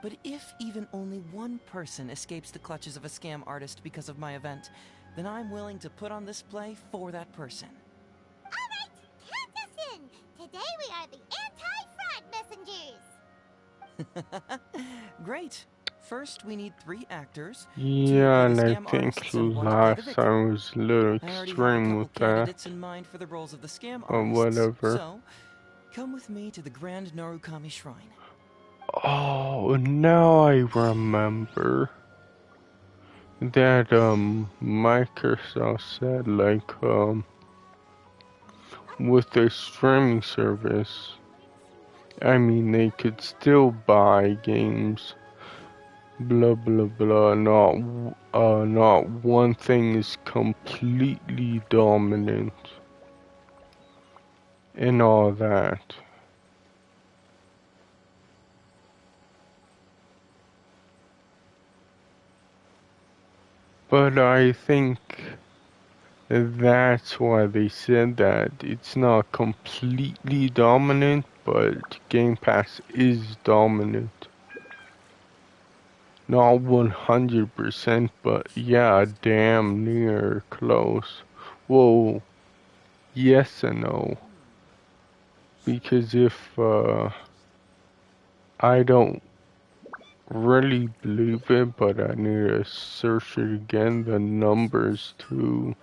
But if even only one person escapes the clutches of a scam artist because of my event, then I'm willing to put on this play for that person. Alright, count us in! Today we are the anti-fraud messengers! Great. First, we need 3 actors to Yeah, play the and I scam think artists and 1 to play the last victim. time was a little I already have a extreme couple with that, candidates in mind for the roles of the scam but artists. whatever. So, come with me to the Grand Narukami Shrine. Oh, now I remember that, Microsoft said, like, with their streaming service, I mean, they could still buy games, blah, blah, blah, not one thing is completely dominant, and all that. But I think that's why they said that. It's not completely dominant, but Game Pass is dominant. Not 100%, but yeah, damn near close. Whoa, yes and no. Because if, I don't really believe it, but I need to search it again, the numbers to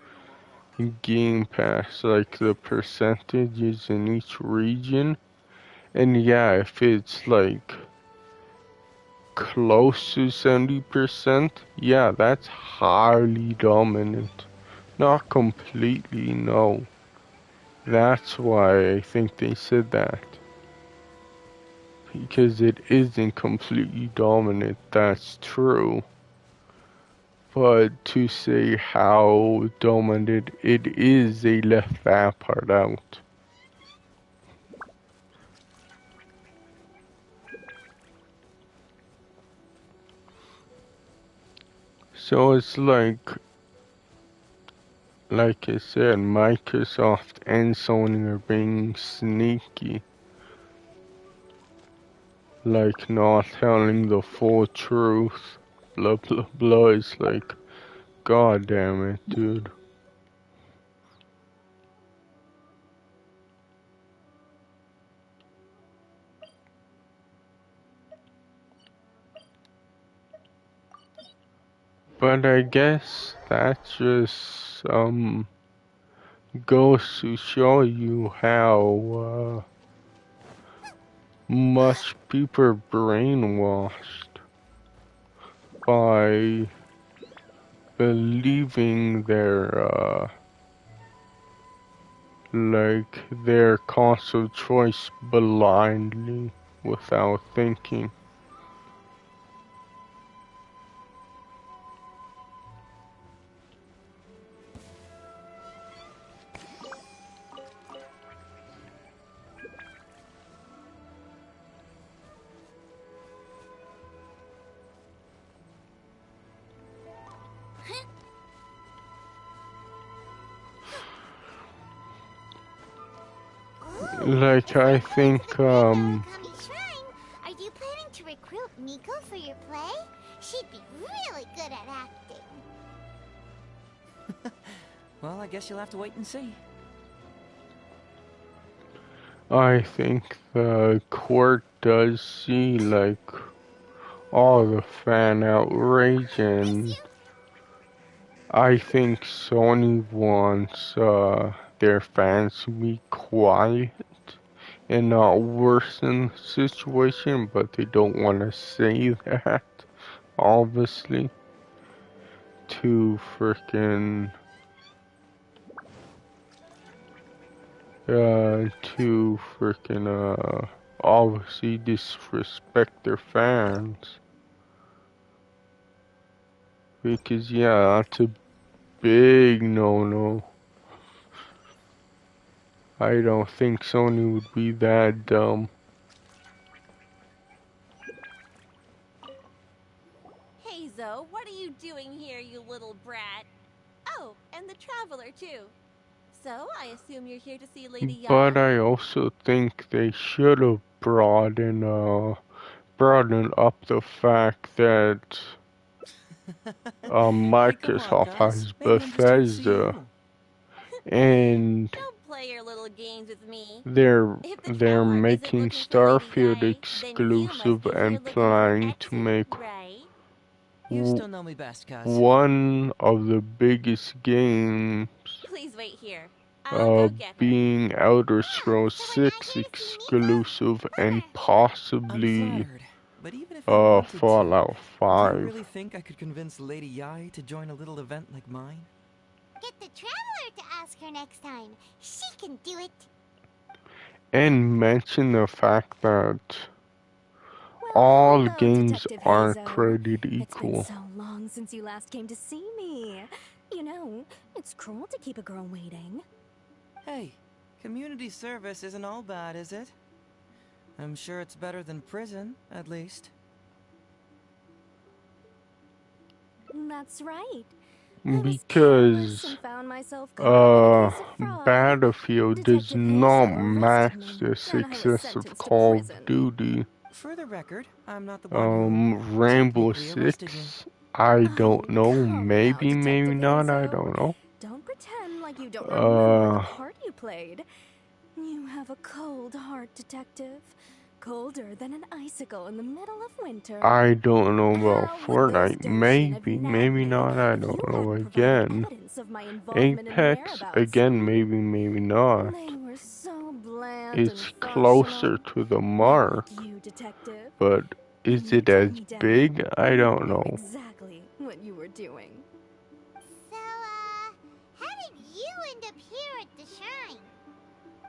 Game Pass, like the percentages in each region. And yeah, if it's like close to 70%, yeah, that's highly dominant. Not completely, no. That's why I think they said that. Because it isn't completely dominant, that's true. But to say how dominant it is, they left that part out. So it's like I said, Microsoft and Sony are being sneaky. Like not telling the full truth. blah blah blah. It's like, god damn it, dude. But I guess that just goes to show you how much people are brainwashed by believing their console choice blindly without thinking. Like, I think, Are you planning to recruit Miko for your play? She'd be really good at acting. Well, I guess you'll have to wait and see. I think the court does see, like, all the fan outrage, and I think Sony wants, their fans to be quiet and not worsen the situation, but they don't want to say that, obviously, to frickin' obviously disrespect their fans. Because, yeah, that's a big no-no. I don't think Sony would be that dumb. Hazo, what are you doing here, you little brat? Oh, and the Traveler, too. So, I assume you're here to see Lady Yaw? But I also think they should have broadened up the fact that Microsoft has Bethesda, and Don't play your little games with me. they're Traveler making isn't looking for Lady Starfield Yae, exclusive and for planning to make right? You still know me best, cuz. one of the biggest games Please wait here. I'll go get her. being Elder Scrolls 6 exclusive and possibly But even if I wanted Fallout to, do 5. you really think I could convince Lady Yae to join a little event like mine? Get the Traveler to ask her next time. She can do it. And mention the fact that all games Detective aren't Hazo. created It's been equal. so long since you last came to see me. You know, it's cruel to keep a girl waiting. Hey, community service isn't all bad, is it? I'm sure it's better than prison, at least. That's right. Because Battlefield does not match the success of Call of Duty. For the record, I'm not the one Rainbow Six, I don't know, maybe not, I don't know. Don't pretend like you don't remember the part you played. You have a cold heart, Detective. Colder than an icicle in the middle of winter. I don't know about Fortnite, maybe not, I don't know again. Apex, again, maybe not. It's closer to the mark, but is it as big? I don't know. Exactly what you were doing. So, how did you end up here at the shrine?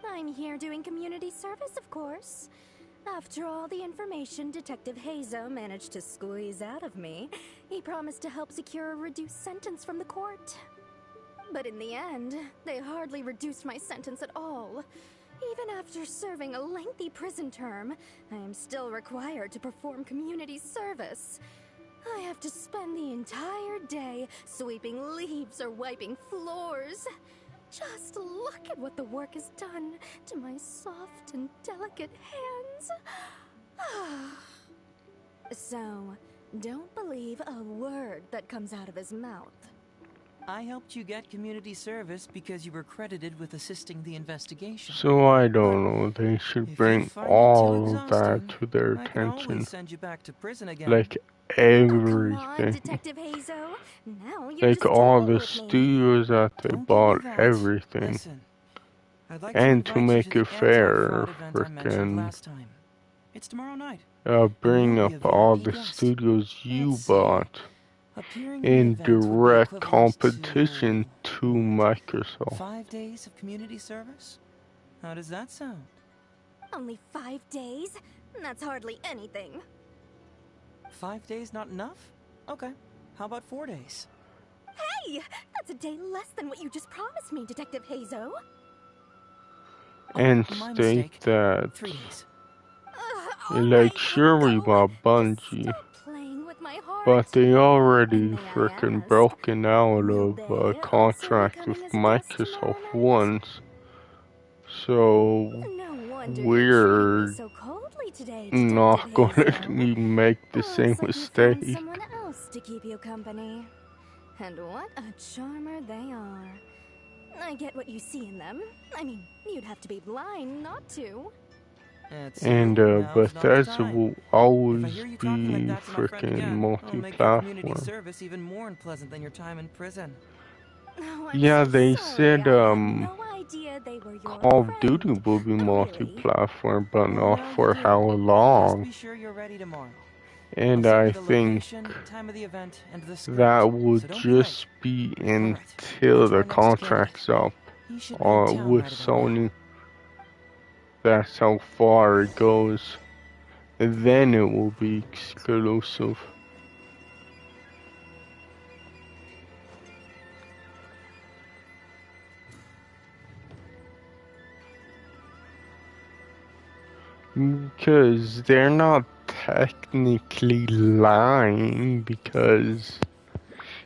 I'm here doing community service, of course. After all the information Detective Hazo managed to squeeze out of me, he promised to help secure a reduced sentence from the court. But in the end, they hardly reduced my sentence at all. Even after serving a lengthy prison term, I am still required to perform community service. I have to spend the entire day sweeping leaves or wiping floors. Just look at what the work has done to my soft and delicate hands. So, Don't believe a word that comes out of his mouth. I helped you get community service because you were credited with assisting the investigation. So I don't know, they should If you bring find it too all of that exhausting, to their I can attention. always send you back to prison again. Like Oh, come on, everything. Detective Hazo. Now you're Like just all toying the with me. studios that they Don't give me bought that. everything. Listen, I'd like And to to invite you make to it the fair, anti-fraud event I mentioned frickin' last time. It's tomorrow night. bring you'll up be a all VIP the guest. studios you Let's see. bought Appearing in the in event would be direct equivalent competition to Microsoft. 5 days of community service? How does that sound? Only 5 days? That's hardly anything. 5 days not enough? Okay. How about 4 days? Hey! That's a day less than what you just promised me, Detective Hazo. And My state mistake. that, 3 days. like, sure we bought Bungie, Playing with my heart. but they already And may I frickin' ask, broken out will of they a also be contract coming with as a guest tomorrow Microsoft night? once. So No wonder you're treating me we're so coldly today, not Detective gonna Hazo. make the same Looks like you found mistake. someone else to keep you company. And what a charmer they are. I get what you see in them. I mean, you'd have to be blind not to. And Now's not the Bethesda time. will If I always hear you talking like be that to my friend frickin' again, I'll make your community multi-platform. service even more unpleasant than your time in prison. Oh, I'm Yeah, so they sorry. said I had no idea they were your Call of friend. Duty will be multi-platform, but Well, not now you for do. how Just long. be sure you're ready tomorrow. And I'll send I you the think location, time of the event, and the script. that will So don't be late. just be Alright, until on to the our next candidate. contract's up He should be in town with right about now. Sony. That's how far it goes. And then it will be exclusive. Because they're not technically lying, because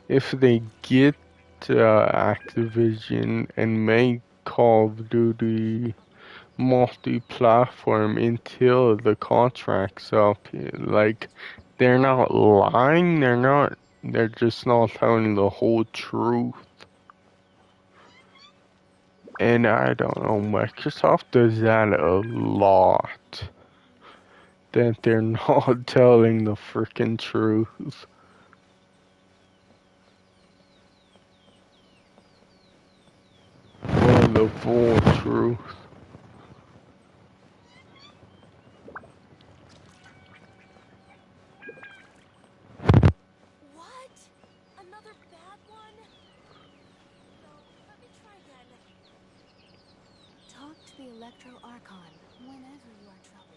if they get Activision and make Call of Duty multi-platform until the contract's up, like, they're not lying, they're just not telling the whole truth. And I don't know, Microsoft does that a lot. That they're not telling the freaking truth. Or the full truth. What? Another bad one? No, let me try again. Talk to the Electro Archon whenever you are troubled.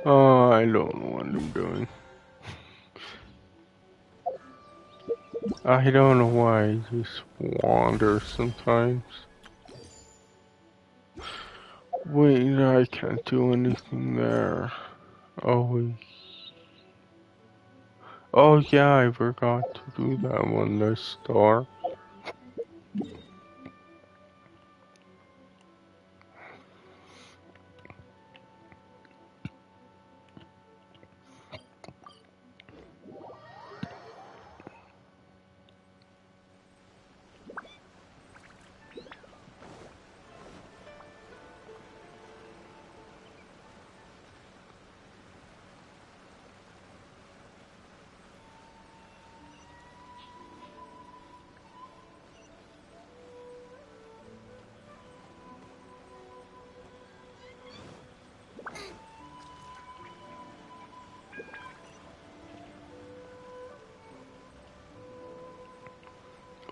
Oh, I don't know what I'm doing. I don't know why I just wander sometimes. Wait, I can't do anything there. Oh, oh yeah, I forgot to do that one, the star.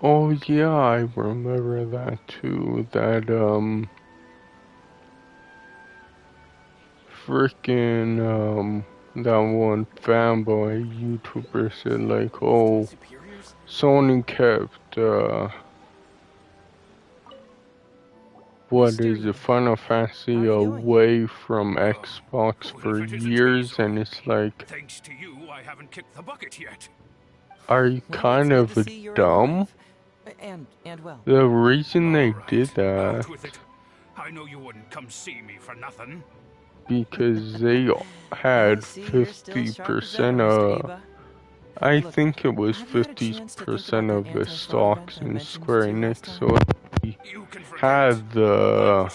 Oh yeah, I remember that too. That freaking that one fanboy YouTuber said like, oh, Sony kept what is it, Final Fantasy away from Xbox for years, and it's like, Thanks to you, I haven't kicked the bucket yet. are you Well, kind it's good of to see you're dumb? alive. And well. The reason they did Out that with it. I know you wouldn't come see me for nothing. because they I had see you're still sharp as ever, 50% Mr. Iba. I Look, think it was have you had a chance to think about 50% that of the anti-fraud event stocks I in mentioned Square to you last Enix, time? so had the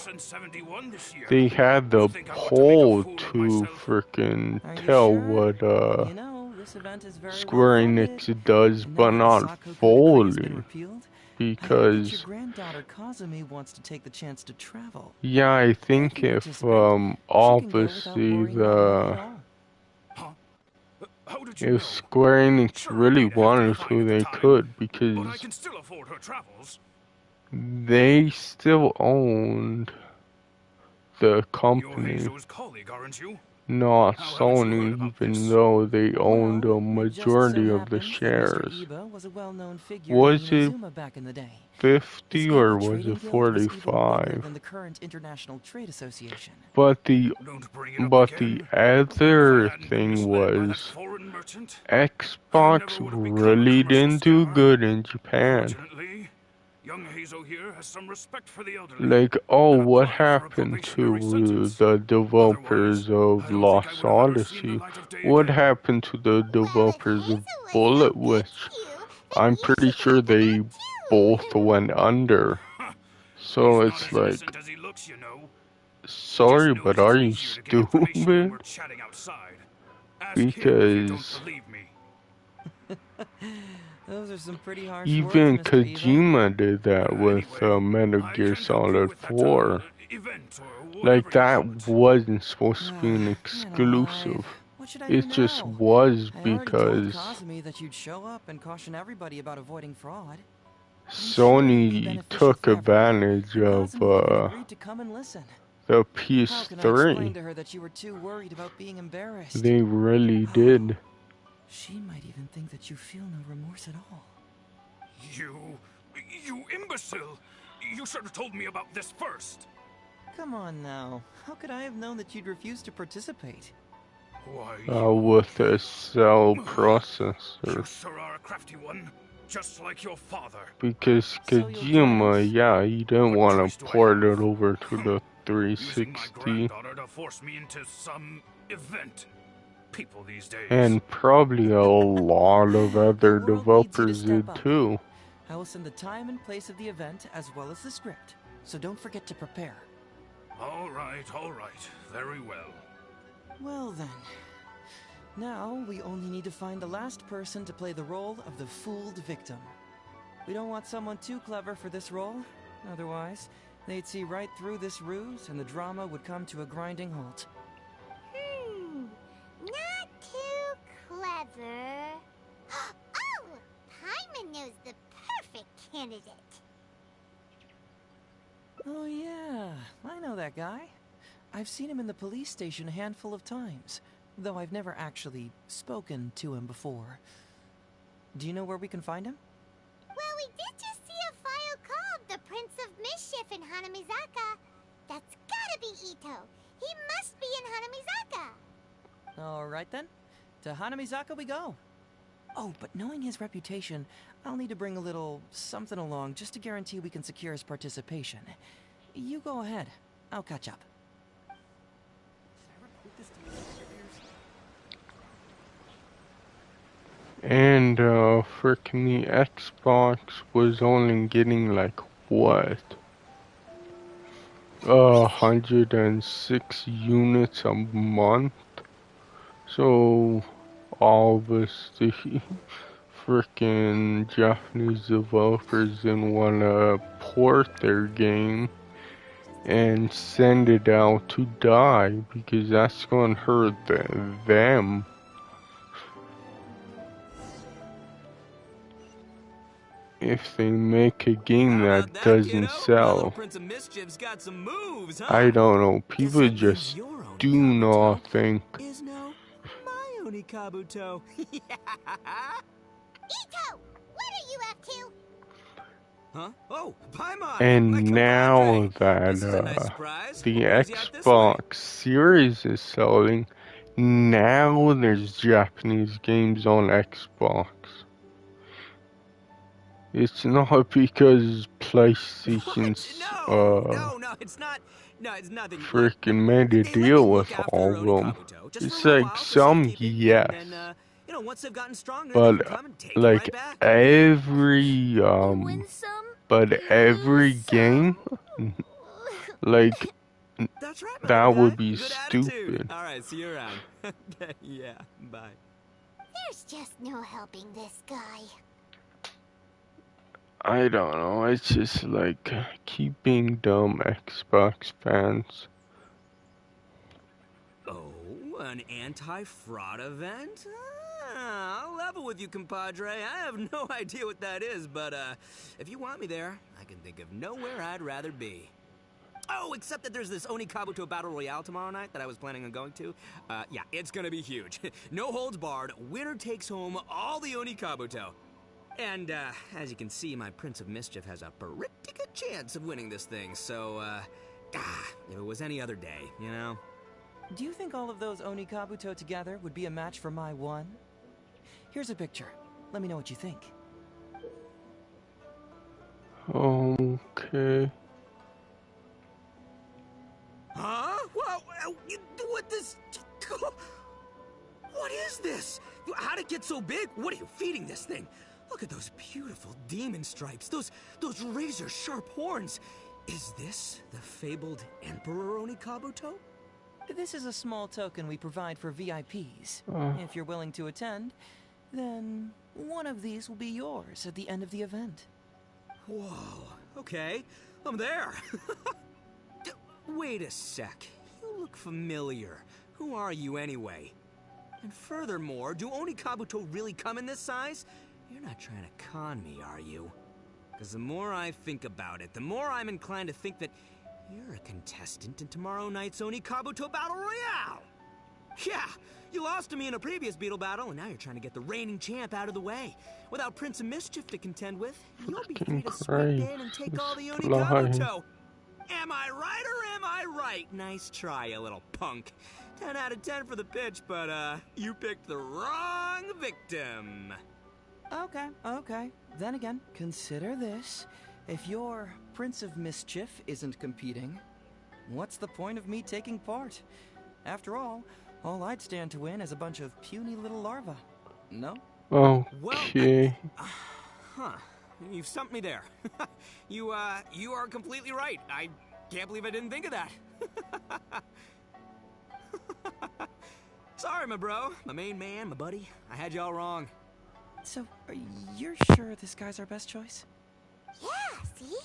they had the poll to freaking Are you tell sure? what You know, this event is very well Square funded. Enix does, And but now that not Sako-kun decree's been fully, repealed, I heard that your because granddaughter Kazumi wants to take the chance to travel. yeah, I think If you if participate, she can go without obviously worrying about money at all. How did you if know? Square Enix Sure, really I'd have to be wanted fine to, at the they time, could, but I because can still afford her travels. they still owned the You're company, Heizo's colleague, aren't you? not How haven't you heard Sony, about even this? though they owned Well, a it just so majority of the happens that Mr. shares. Iba was a well-known figure in Was it Inazuma back in the day. 50 His or Iba was Trading it Guild was even older 45? than the current International Trade Association. But the other thing was Xbox really didn't do good in Japan. Fortunately, young Heizo here has some respect for the elderly. Like, oh, what happened to the developers of Lost Odyssey? What happened to the developers of Bullet Witch? I'm pretty sure they both went under. So it's like, sorry, but are you stupid? Because Those are some pretty harsh even words, Mr. Iba. Kojima did that with Metal Gear Solid 4. Like, that wasn't supposed to be an exclusive. It just was I already told because Kazumi that you'd show up and caution everybody about avoiding fraud. Sony took advantage of Agreed to come and listen. the How can I explain PS3. to her that you were too worried about being embarrassed? They really did. She might even think that you feel no remorse at all. You imbecile! You should have told me about this first. Come on now. How could I have known that you'd refuse to participate? Why, With a cell you processor. sure are a crafty one, just like your father. Because Kojima, yeah, he didn't want to port it over to the 360. To force me into some event. People these days. And probably a lot of other developers did too. I will send the time and place of the event as well as the script, so don't forget to prepare. All right, very well. Well then, now we only need to find the last person to play the role of the fooled victim. We don't want someone too clever for this role, otherwise they'd see right through this ruse and the drama would come to a grinding halt. Not too clever. Oh! Paimon knows the perfect candidate. Oh yeah, I know that guy. I've seen him in the police station a handful of times, though I've never actually spoken to him before. Do you know where we can find him? Well, we did just see a file called the Prince of Mischief in Hanamizaka. That's gotta be Ito. He must be in Hanamizaka. Alright then, to Hanamizaka we go. Oh, but knowing his reputation, I'll need to bring a little something along just to guarantee we can secure his participation. You go ahead. I'll catch up. And frickin' the Xbox was only getting like what? 106 units a month. So obviously frickin' Japanese developers didn't wanna port their game and send it out to die because that's gonna hurt them. if they make a game that That, doesn't My sell. little Prince of Mischief's got some moves, huh? I don't know. Guess People who is just your Oni do Kabuto? not think. Is no my Oni Kabuto. Ito! What are you up to? Huh? Oh, Paimon! And My now compadre! This is a nice that surprise. the Where's he at this way? Xbox Series is selling, now there's Japanese games on Xbox. It's not because PlayStation's No, it's not. No, it's nothing. freaking made a deal with all of them. It's like some, yes, And then, once they've gotten stronger, they can but come and take it like right back. every but every game, like That's right, my that little would guy. be Good stupid. attitude. All right, see you around. Okay, yeah, bye. There's just no helping this guy. I don't know. It's just like keep being dumb, Xbox fans. Oh, an anti-fraud event? I'll level with you, compadre. I have no idea what that is, but if you want me there, I can think of nowhere I'd rather be. Oh, except that there's this Oni Kabuto Battle Royale tomorrow night that I was planning on going to. Yeah, it's gonna be huge. No holds barred. Winner takes home all the Oni Kabuto. And, as you can see, my Prince of Mischief has a pretty good chance of winning this thing, so, if it was any other day, you know? Do you think all of those Oni Kabuto together would be a match for my one? Here's a picture. Let me know what you think. Okay. Huh? What this? What is this? How'd it get so big? What are you feeding this thing? Look at those beautiful demon stripes, those razor-sharp horns. Is this the fabled Emperor Oni Kabuto? This is a small token we provide for VIPs. If you're willing to attend, then one of these will be yours at the end of the event. Whoa, okay, I'm there. Wait a sec, you look familiar. Who are you anyway? And furthermore, do Oni Kabuto really come in this size? You're not trying to con me, are you? Because the more I think about it, the more I'm inclined to think that you're a contestant in tomorrow night's Oni Kabuto Battle Royale! Yeah, you lost to me in a previous Beetle battle, and now you're trying to get the reigning champ out of the way. Without Prince of Mischief to contend with, you'll be free to swoop in and take all the Oni Kabuto. Am I right or am I right? Nice try, you little punk. 10 out of 10 for the pitch, but, you picked the wrong victim. Okay. Then again, consider this. If your Prince of Mischief isn't competing, what's the point of me taking part? After all I'd stand to win is a bunch of puny little larvae. No? Okay. Huh. You've stumped me there. You are completely right. I can't believe I didn't think of that. Sorry, my bro. My main man, my buddy. I had you all wrong. So, you're sure this guy's our best choice? Yeah, see?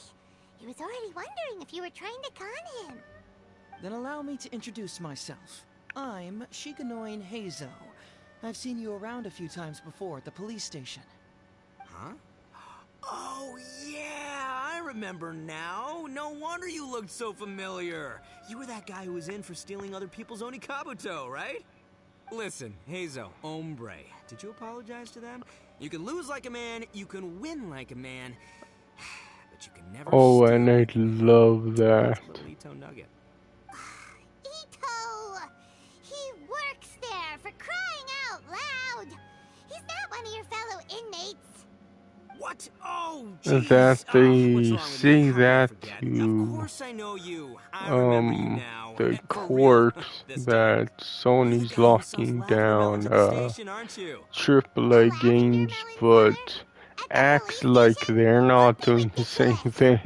He was already wondering if you were trying to con him. Then allow me to introduce myself. I'm Shiganoin Heizo. I've seen you around a few times before at the police station. Huh? Oh, yeah, I remember now. No wonder you looked so familiar. You were that guy who was in for stealing other people's Oni Kabuto, right? Listen, Heizo, hombre, did you apologize to them? You can lose like a man, you can win like a man, but you can never Oh, steal and I love that. little Ito nugget. Ito! He works there, for crying out loud! He's not one of your fellow inmates. What? Oh, That jeez. they say that Of to course I know you. I remember you now. the For real, court this that Sony's locking down station, aren't you? AAA games, but acts like they're not doing the same thing.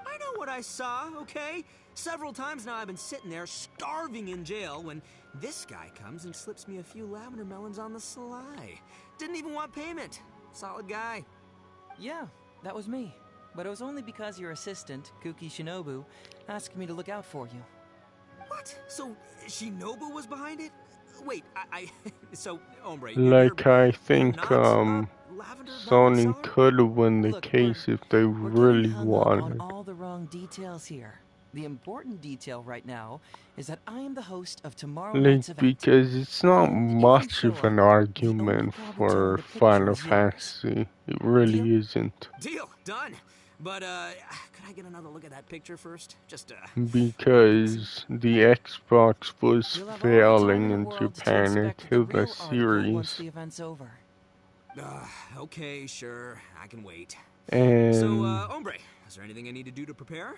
I know what I saw, okay? Several times now I've been sitting there starving in jail when this guy comes and slips me a few lavender melons on the sly. Didn't even want payment. Solid guy. Yeah, that was me. But it was only because your assistant, Kuki Shinobu, asked me to look out for you. What? So, Shinobu was behind it? Wait, so, hombre... Like, I think, lavender velvet Sony cellar? could win the Look, case if they we're getting really hung up on wanted. all the wrong details here. The important detail right now is that I am the host of tomorrow Like, night's event. because it's not And if you much show of an up, the only argument kabuto in for the picture Final is yours. Fantasy. It really Deal? isn't. Deal, done. But, could I get another look at that picture first? Just, Because the Xbox was You'll have all the time failing in the in world to Japan inspect the until the real article once series. the event's over. Okay, sure. I can wait. So, And Hombre, is there anything I need to do to prepare?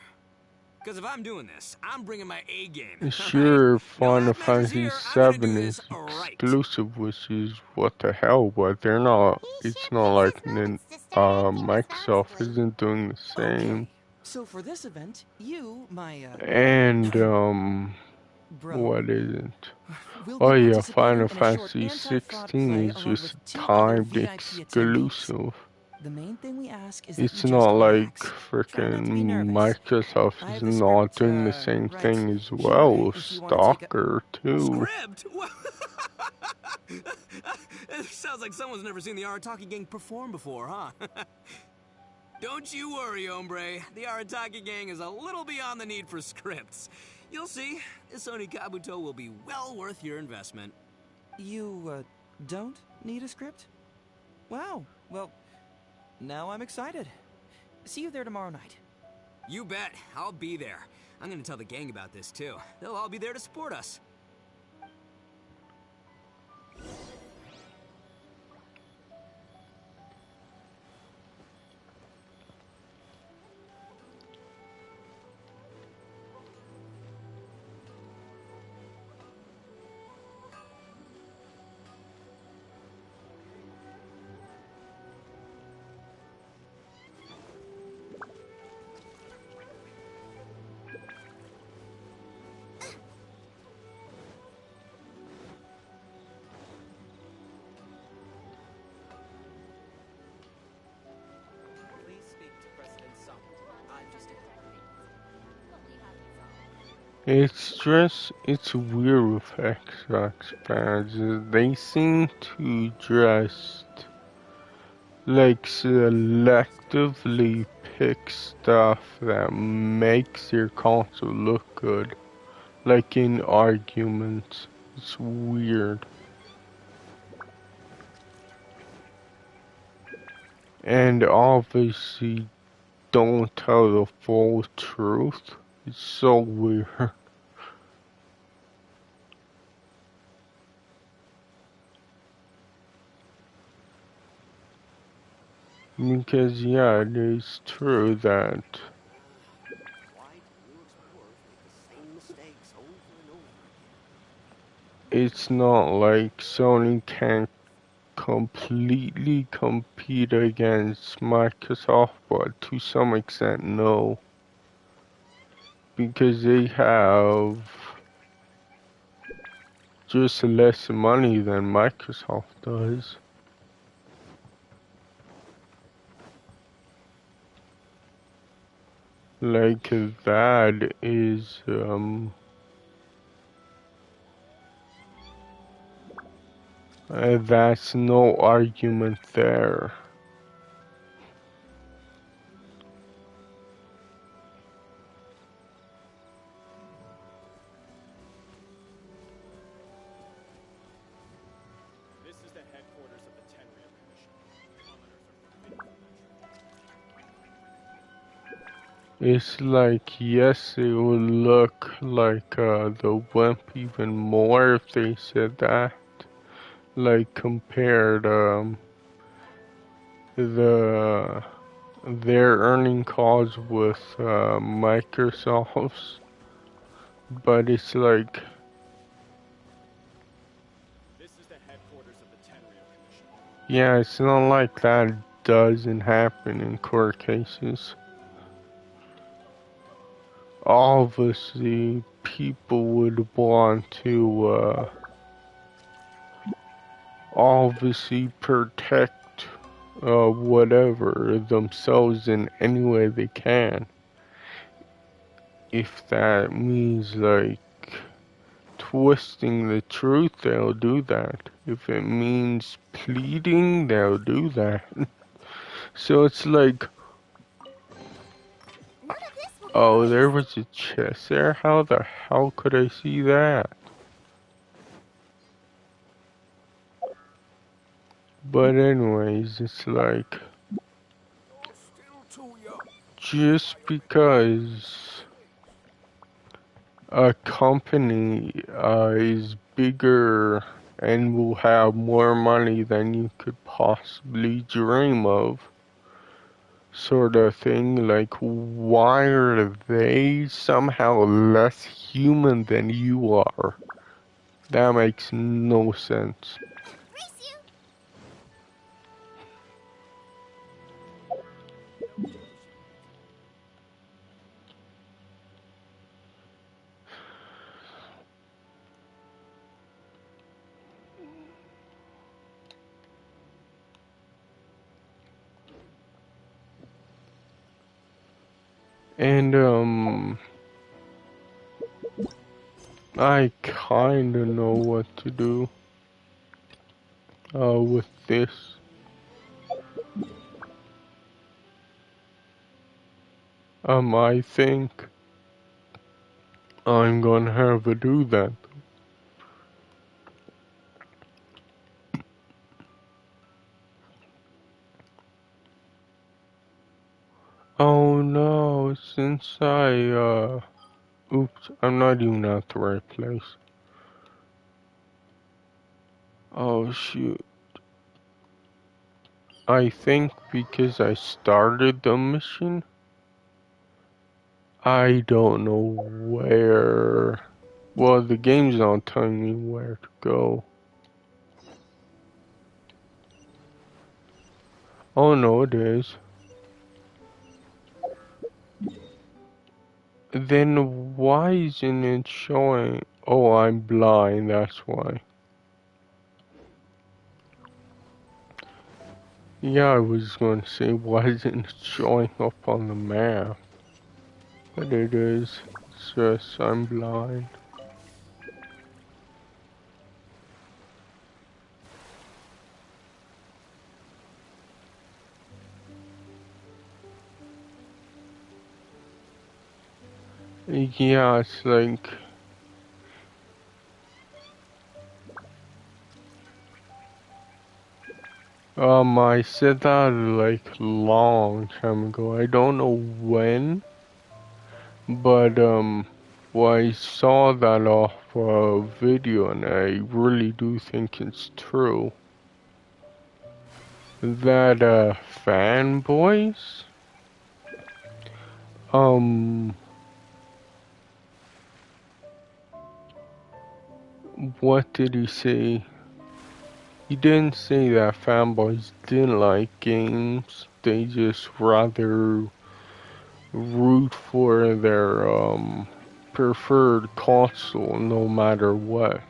Because if I'm doing this, I'm bringing my A game. sure, Final half measures Fantasy here. I'm gonna do 7 this is right. exclusive, which is what the hell, but they're not, it's not like Microsoft isn't doing the same. So for this event, you, my, And, bro, what isn't? will Oh be yeah, participating Final in a short Fantasy anti-fraud 16 play is along just with 2 other timed VIP attendees. exclusive. The main thing we ask is that It's you not just like relax. Try not frickin' to be nervous. Microsoft I is have the not script, doing the same right thing as here well with if you want to take a Stalker too. Script? It sounds like someone's never seen the Arataki gang perform before, huh? Don't you worry, hombre. The Arataki gang is a little beyond the need for scripts. You'll see, this Sony Kabuto will be well worth your investment. You, don't need a script? Wow, well, now I'm excited. See you there tomorrow night. You bet. I'll be there. I'm gonna tell the gang about this, too. They'll all be there to support us. It's just, it's weird with Xbox fans. They seem to just, like, selectively pick stuff that makes their console look good. Like in arguments. It's weird. And obviously don't tell the full truth. It's so weird. Because yeah, it is true that it's not like Sony can completely compete against Microsoft, but to some extent no. Because they have just less money than Microsoft does. Like that is that's no argument there. This is the headquarters of the Tenryou Commission. Commoners are forbidden from entry. It's like, yes, it would look like the Wimp even more if they said that. Like compared their earning calls with Microsoft's, but it's like This is the headquarters of the Tenryou Commission. yeah, it's not like that doesn't happen in court cases. Obviously, people would want to obviously protect whatever themselves in any way they can. If that means like twisting the truth, they'll do that. If it means pleading, they'll do that. So it's like, oh, there was a chest there? How the hell could I see that? But anyways, it's like, just because a company is bigger and will have more money than you could possibly dream of, sort of thing, like, why are they somehow less human than you are? That makes no sense. And, I kinda know what to do, with this. I think I'm gonna have to do that. Oh no, since oops, I'm not even at the right place. Oh shoot. I think because I started the mission, I don't know where. Well, the game's not telling me where to go. Oh no, it is. Then why isn't it showing? Oh, I'm blind, that's why. Yeah, I was going to say, why isn't it showing up on the map? But it is. It's just, I'm blind. Yeah, it's like... I said that like long time ago. I don't know when, but well, I saw that off a video, and I really do think it's true. That fanboys, what did he say? He didn't say that fanboys didn't like games. They just rather root for their preferred console no matter what.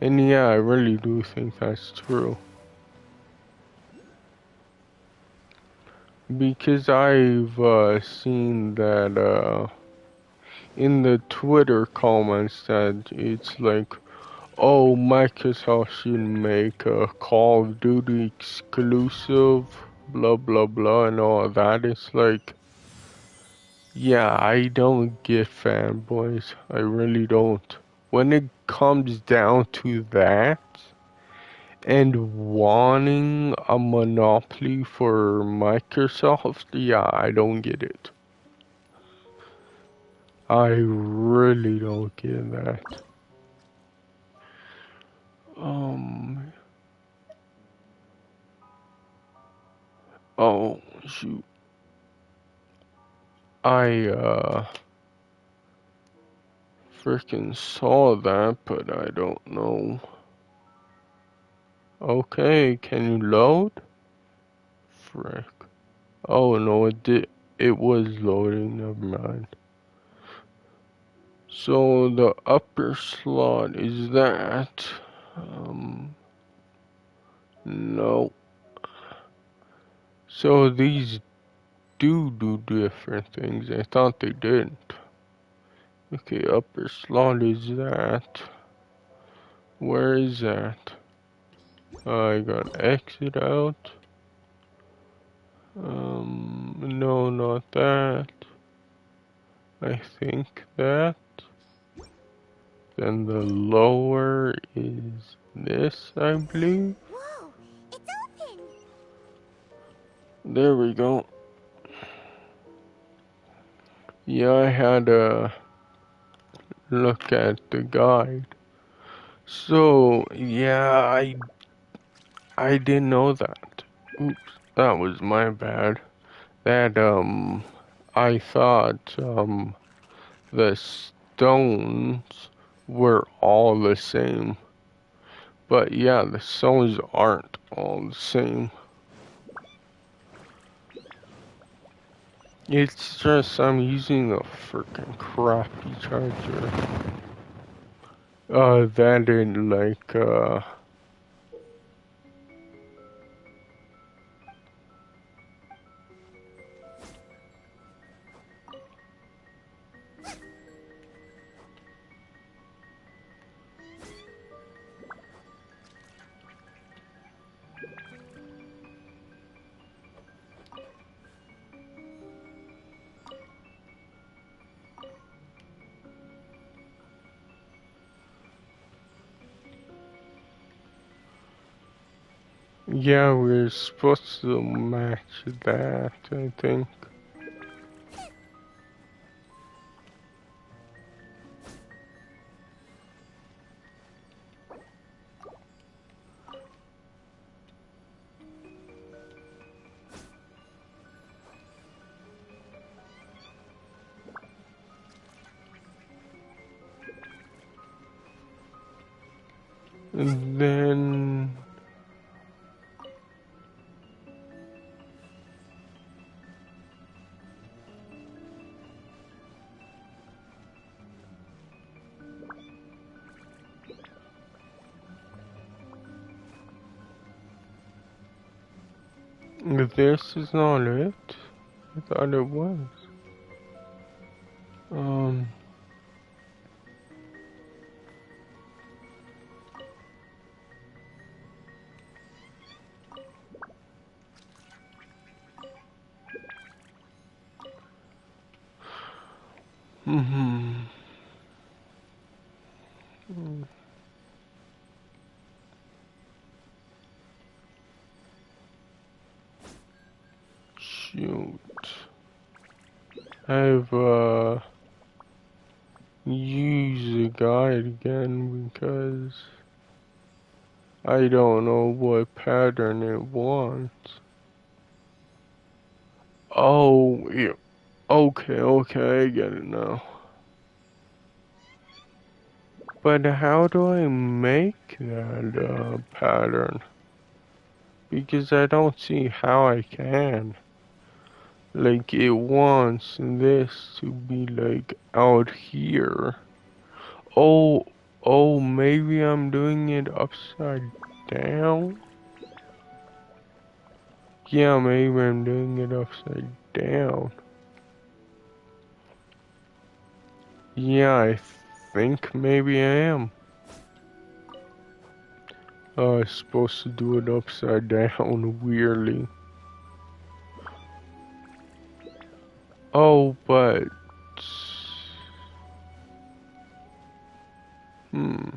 And yeah, I really do think that's true. Because I've seen that in the Twitter comments that it's like, oh, Microsoft should make a Call of Duty exclusive, blah blah blah, and all that. It's like, yeah, I don't get fanboys. I really don't. When it comes down to that, and wanting a monopoly for Microsoft, yeah, I don't get it. I really don't get that. Oh, shoot. I freaking saw that, but I don't know. Okay, can you load? Frick. Oh no, it did. It was loading, never mind. So the upper slot is that. No. So these do different things. I thought they didn't. Okay, upper slot is that. Where is that? I got exit out. No, not that. I think that. Then the lower is this, I believe. Whoa, it's open! There we go. Yeah, I had a look at the guide. So, yeah, I didn't know that. Oops, that was my bad. That, I thought, the stones were all the same. But yeah, the stones aren't all the same. It's just I'm using a freaking crappy charger. That and like, yeah, we're supposed to match that, I think. And then this is not it. I thought it was. Um, hmm. Shoot. I've, used the guide again because I don't know what pattern it wants. Oh, yeah. Okay, I get it now. But how do I make that, pattern? Because I don't see how I can. Like, it wants this to be, like, out here. Oh, maybe I'm doing it upside down? Yeah, maybe I'm doing it upside down. Yeah, I think maybe I am. I was supposed to do it upside down, weirdly. Oh, but... Hmm.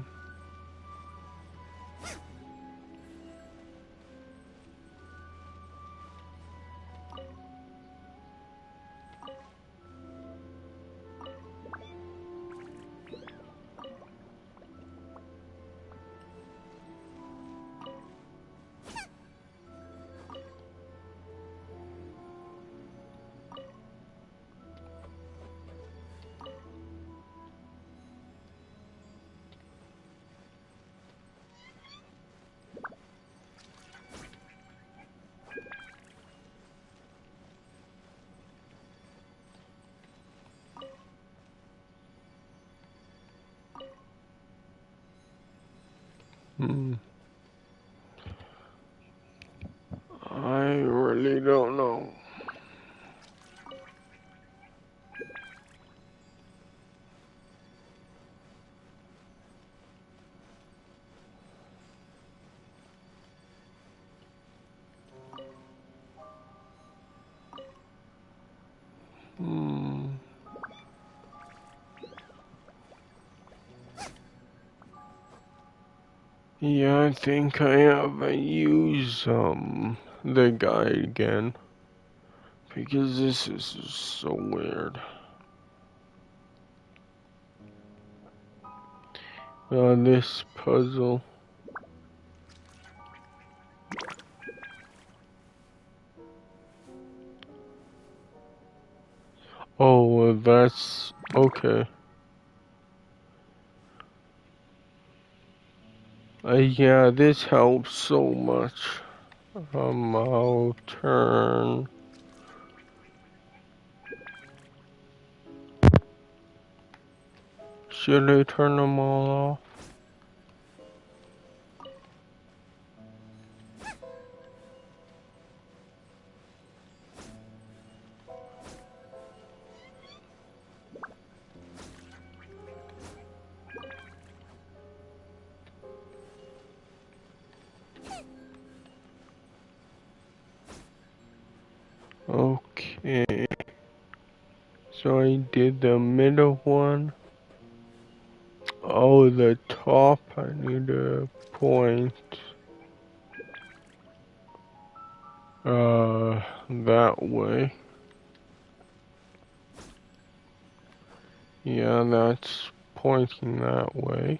I really don't know. Hmm. Yeah, I think I haven't used the guide again because this is so weird. This puzzle. Oh, that's okay. Yeah, this helps so much. I'll turn. Should I turn them all off? Okay. So I did the middle one. Oh, the top, I need a point. That way. Yeah, that's pointing that way.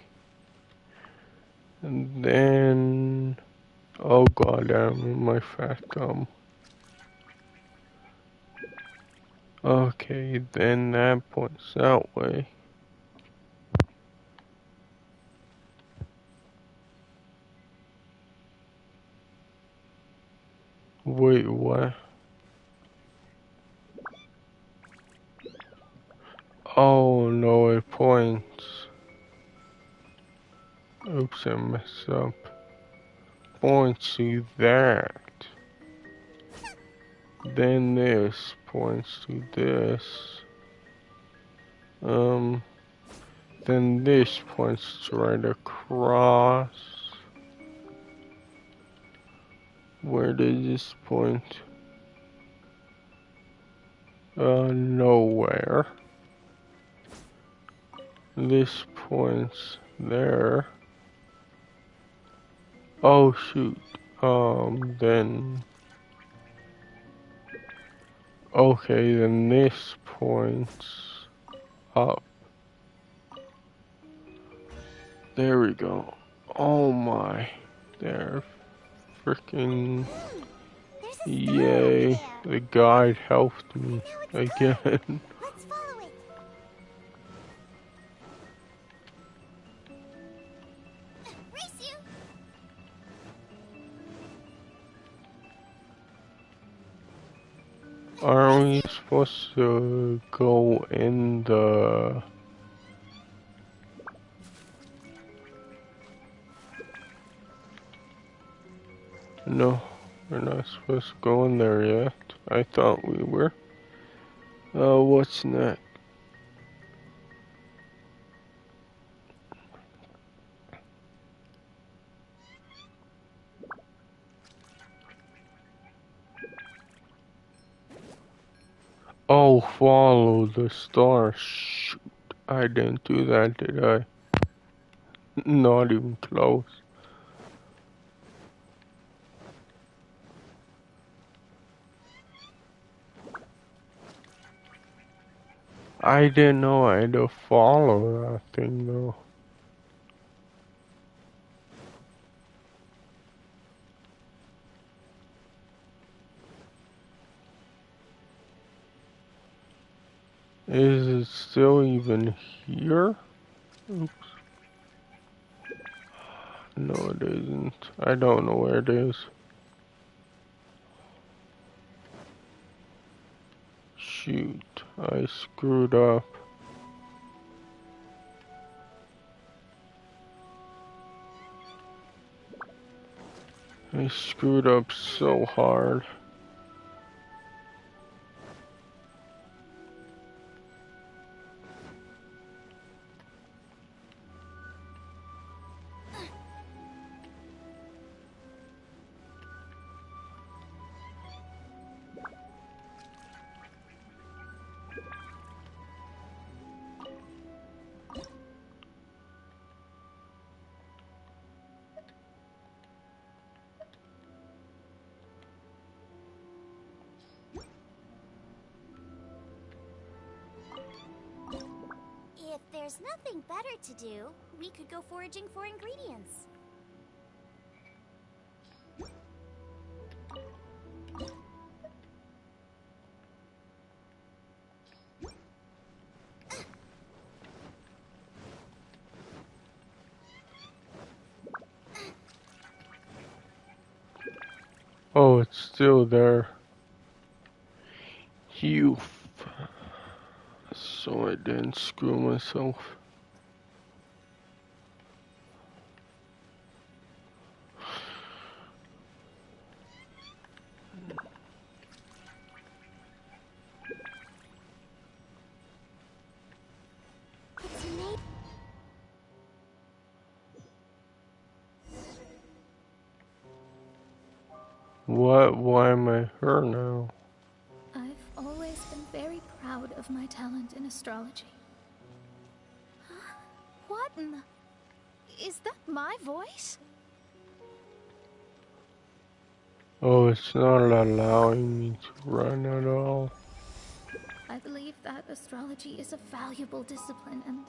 And then, oh god, I'm in my fat gum. Okay, then that points that way. Wait, what? Oh no, it points. Oops, I messed up. Points to that. Then this points to this. Then this points right across. Where does this point? Nowhere. This points there. Oh shoot. Then. Okay, then this points up. There we go. Oh my. There. Freaking. Yay. The guide helped me again. Let's follow it. Race you. Are we supposed to go in the... No, we're not supposed to go in there yet. I thought we were. What's next? Oh, follow the star. Shoot, I didn't do that, did I? Not even close. I didn't know I had to follow that thing though. Is it still even here? Oops. No, it isn't. I don't know where it is. Shoot, I screwed up. I screwed up so hard. there's nothing better to do, we could go foraging for ingredients. Oh, it's still there. You. So I didn't screw myself. What? Why am I her now? I've always been very proud of my talent in astrology. What in the... Is that my voice? Oh, it's not allowing me to run at all. I believe that astrology is a valuable discipline and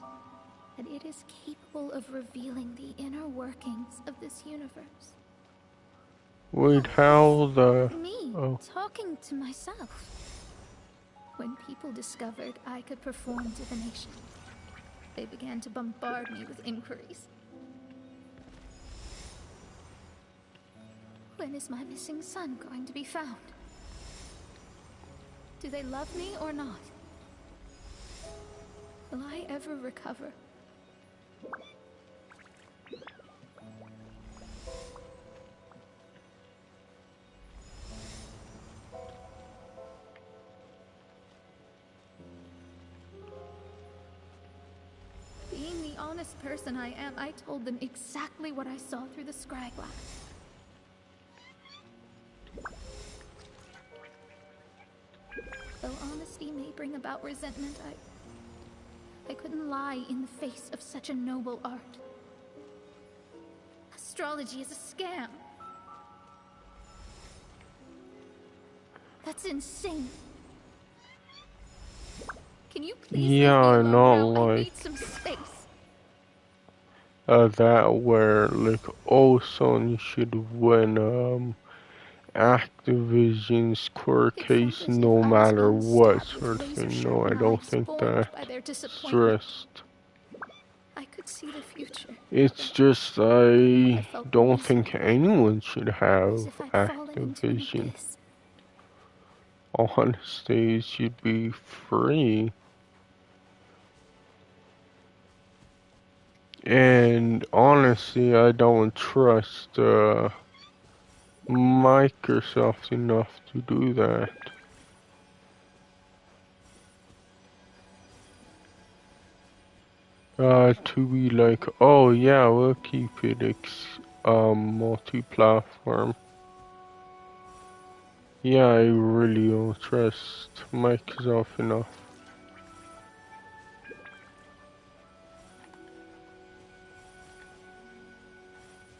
that it is capable of revealing the inner workings of this universe. Wait, how the... Me, Oh. talking to myself. When people discovered I could perform divination, they began to bombard me with inquiries. When is my missing son going to be found? Do they love me or not? Will I ever recover? Being the honest person I am, I told them exactly what I saw through the scry glass. Though honesty may bring about resentment, I couldn't lie in the face of such a noble art. Astrology is a scam. That's insane. Can you please leave me Yeah, alone not now? I like... need some space. that where, like, oh, Sony should win, Activision's court case no matter what sort of thing. No, I don't think that's stressed. I could see the future. It's just I don't think anyone should have Activision. Honestly, it should be free. And honestly, I don't trust Microsoft enough to do that. To be like, oh yeah, we'll keep it multi-platform. Yeah, I really don't trust Microsoft enough.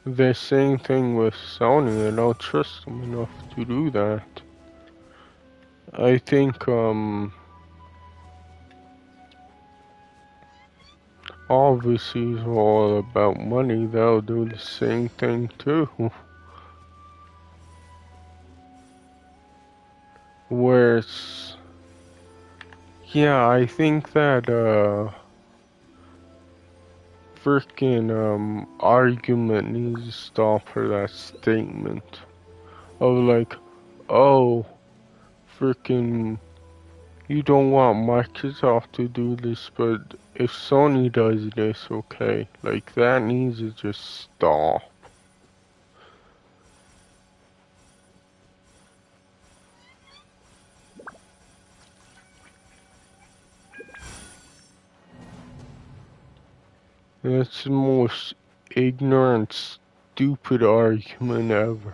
The same thing with Sony, I don't trust them enough to do that. I think, obviously it's all about money, they'll do the same thing too. Whereas, yeah, I think that, freaking, argument needs to stop for that statement. Of like, oh, freaking, you don't want Microsoft to do this, but if Sony does this, okay. Like, that needs to just stop. That's the most ignorant, stupid argument ever.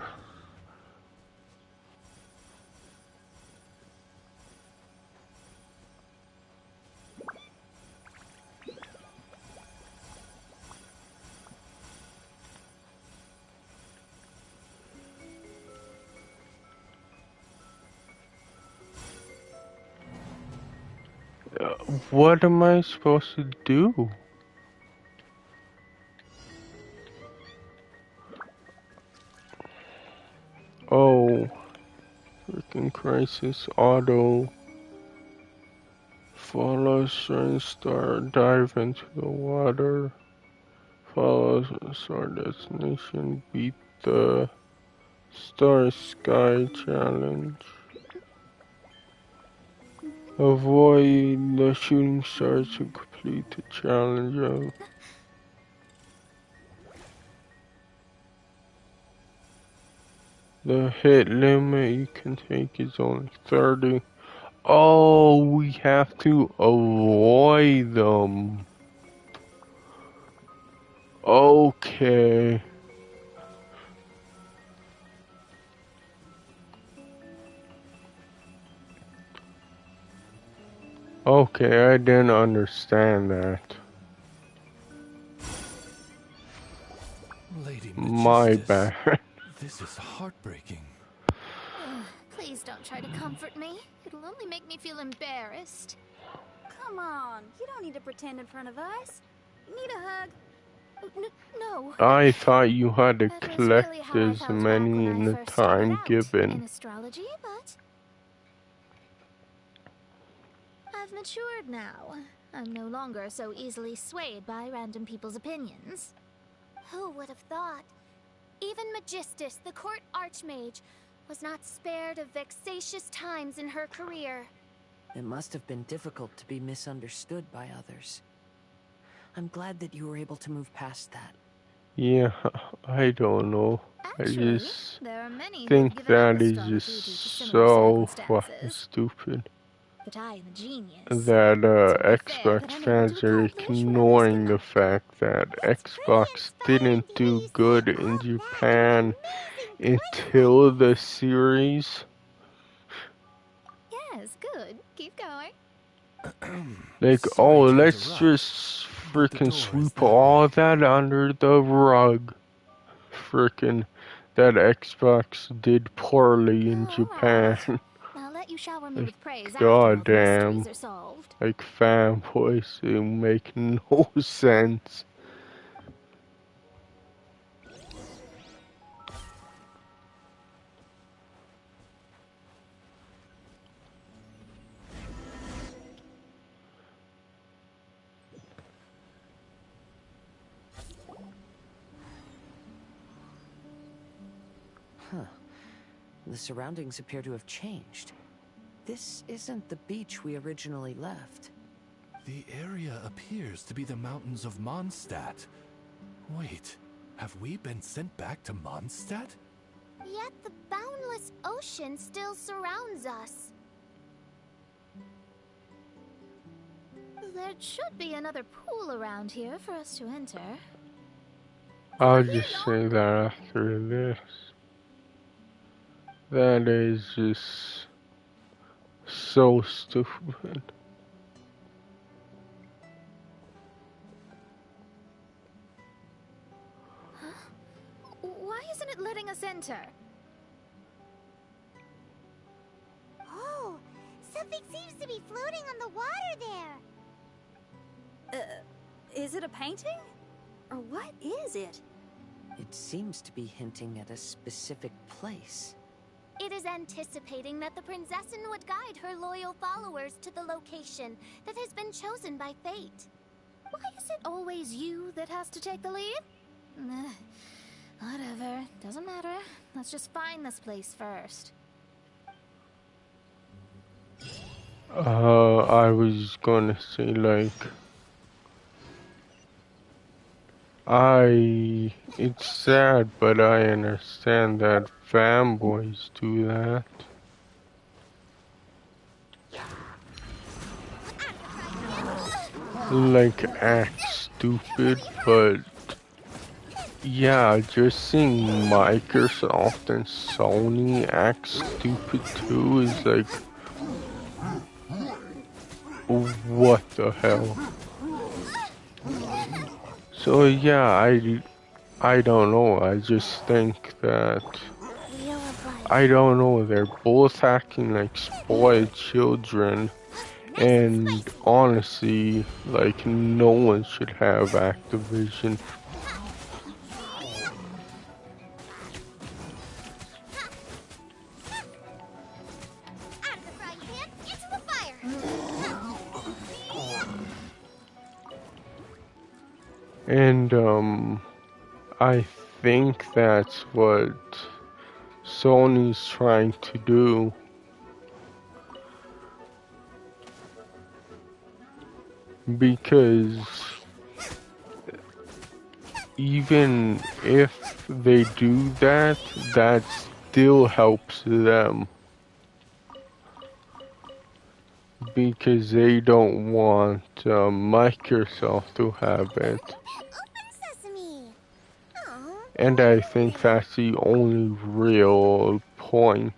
What am I supposed to do? Oh, freaking crisis auto. Follow certain star, dive into the water. Follow star destination, beat the Star Sky Challenge. Avoid the shooting stars to complete the challenge of the hit limit you can take is only 30. Oh, we have to avoid them. Okay. Okay, I didn't understand that. Lady My Magistus, bad. this is heartbreaking. Please don't try to comfort me. It'll only make me feel embarrassed. Come on, you don't need to pretend in front of us. You need a hug. No. I thought you had to That was really collect how I as felt many back when in I the first started time out given. in astrology, but I've matured now. I'm no longer so easily swayed by random people's opinions. Who would have thought? Even Magistus, the court archmage, was not spared of vexatious times in her career. It must have been difficult to be misunderstood by others. I'm glad that you were able to move past that. Yeah, I don't know. Actually, I just there are many who have think given up that is astrology due to just similar so fucking circumstances. stupid. But I am a genius. That It's only fair that Xbox I'm able to fans are accomplish what ignoring the others fact that Xbox didn't do good in Japan until the series. cannot. Yes, good. Keep going. Like, Sorry oh, to let's interrupt, just but the freaking door is sweep that all way. that under the rug. Frickin' that Xbox did poorly in Japan. I'll let you shower me Like, with praise after all the goddamn. mysteries are solved. Like, fanboys who make no sense. Huh. The surroundings appear to have changed. This isn't the beach we originally left. The area appears to be the mountains of Mondstadt. Wait, have we been sent back to Mondstadt? Yet the boundless ocean still surrounds us. There should be another pool around here for us to enter. I'll just say that after this. That is just so stupid. Why isn't it letting us enter? Oh, something seems to be floating on the water there. Is it a painting? Or what is it? It seems to be hinting at a specific place. It is anticipating that the Prinzessin would guide her loyal followers to the location that has been chosen by fate. Why is it always you that has to take the lead? Whatever, doesn't matter. Let's just find this place first. I was gonna say, like, it's sad, but I understand that fanboys do that. Like, act stupid, but yeah, just seeing Microsoft and Sony act stupid too is like, what the hell? So yeah, I don't know, I just think that, I don't know, they're both acting like spoiled children, And honestly, like, no one should have Activision. Out of the frying pan, into the fire! And, I think that's what Sony's trying to do. Because even if they do that, that still helps them. Because they don't want Microsoft to have it. Open sesame! Oh, And I think that's the only real point.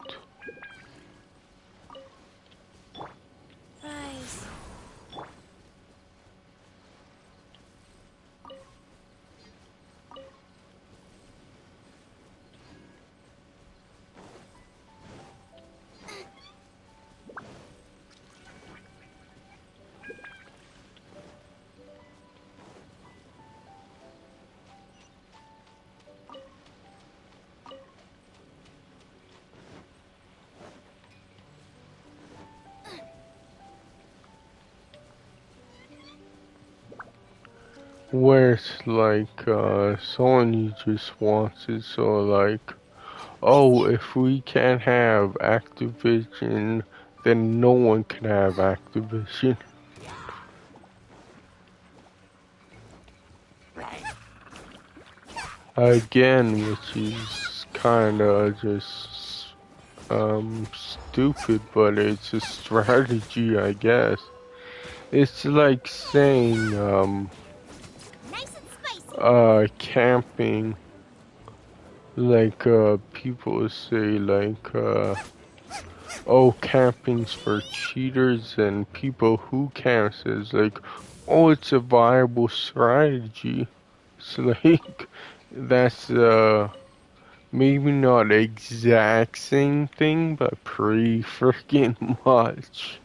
fries. Where it's like, Sony just wants it so like, oh, if we can't have Activision, then no one can have Activision. Again, which is kinda just, stupid, but it's a strategy, I guess. It's like saying, Nice and spicy. camping, like, people say, like, oh, camping's for cheaters, and people who camps is like, oh, it's a viable strategy. It's like, that's, maybe not exact same thing, but pretty freaking much.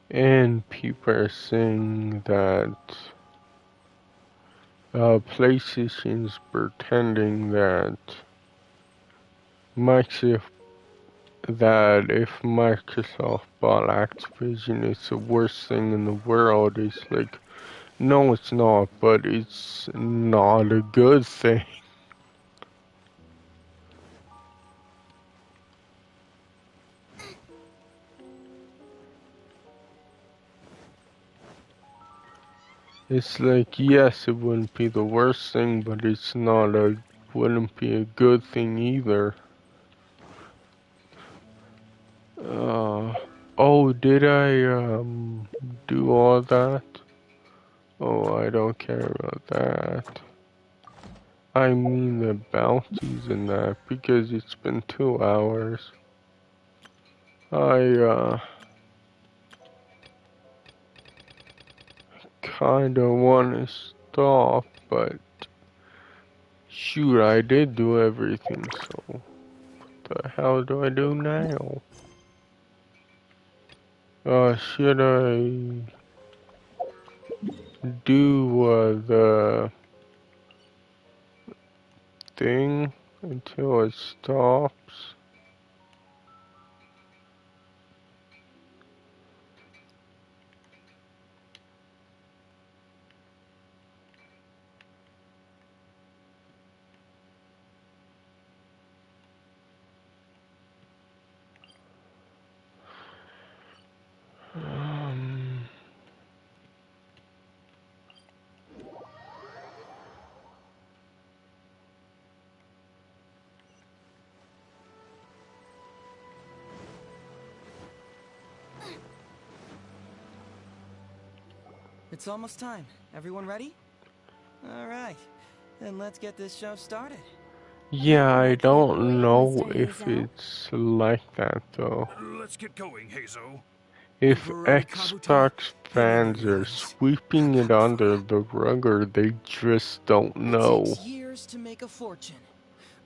And people are saying that PlayStation's pretending that Microsoft that if Microsoft bought Activision, it's the worst thing in the world. It's like, no, it's not, but it's not a good thing. It's like, yes, it wouldn't be the worst thing, but it's not a, wouldn't be a good thing either. Oh, did I, do all that? Oh, I don't care about that. I mean the bounties and that, because it's been 2 hours. I, kinda wanna stop, but shoot, I did do everything, so what the hell do I do now? Should I do, the thing until it stops? It's almost time. Everyone ready? Alright, then let's get this show started. Yeah, I Making it don't quick, know Mr. if Hazel. it's like that though. Let's get going, Hazo. If Emperor Kabuto, Xbox it never fans are ends. sweeping it under the rug or they just don't It know. takes years to make a fortune,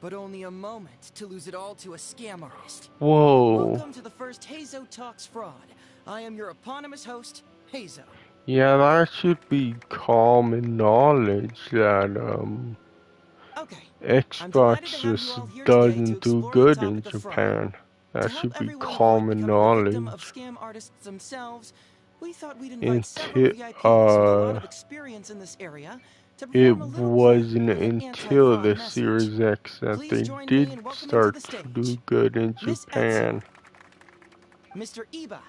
but only a moment to lose it all to a scam artist. Whoa. Welcome to the first Hazo Talks Fraud. I am your eponymous host, Hazo. Yeah, that should be common knowledge that Okay, I'm delighted to Xbox have you just all here today to doesn't do explore the good in topic of fraud. Japan. To That help should be everyone avoid common becoming a victim of knowledge. scam artists themselves, we thought we'd invite several Until VIPs with a lot of experience in this area to it perform a little play wasn't with an until anti-fraud the message. Series X that Please they join me did in welcoming to start the to stage do good in Miss Etsu, Japan. Mr. Iba,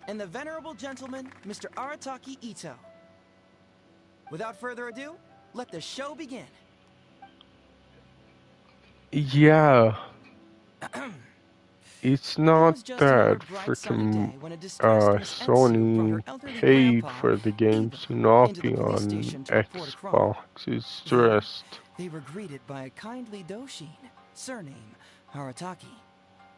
and the venerable gentleman, Mr. Arataki Ito. Without further ado, let the show begin. Yeah, it's It not was just another that bright sunny day when a distressed Miss Etsu brought her Sony elderly paid grandpa, for the games Iba, to not into the be police on station to report a crime. Xbox. It's There, just they were greeted by a kindly Doshin, surname Arataki.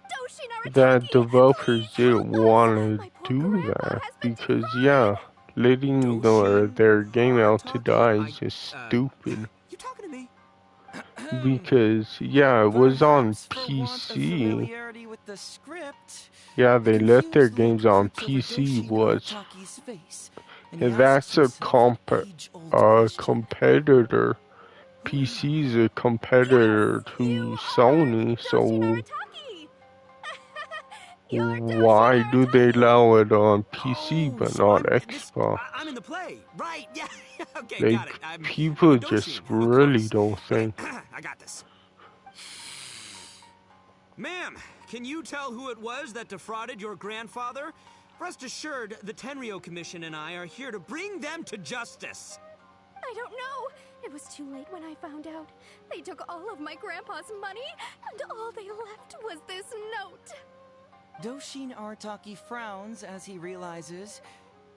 Doshin that Arataki! developers Please didn't help us! want to My poor do grandpa that has been because, defrauded! yeah, letting Doshin their game out to die Arataki? is just stupid. You talking to me? Because, yeah, it was on Perhaps for want of PC. familiarity with the script, Yeah, a they let their confused games look on drifts over PC Doshin was, Arataki's face, and he and asks that's a himself an age-old question. competitor. Who am PC is I? a competitor Yes, to you are Sony, Doshin so Arataki! You're Doshin why do they Arataki! allow it on PC Oh, but so not I'm Xbox? in the play, right? Yeah. Okay, got it. Like, I'm people a just Doshin, of really course. don't Okay, think. I got this. Ma'am, can you tell who it was that defrauded your grandfather? Rest assured, the Tenryo Commission and I are here to bring them to justice. I don't know. It was too late when I found out. They took all of my grandpa's money, and all they left was this note. Doshin Arataki frowns as he realizes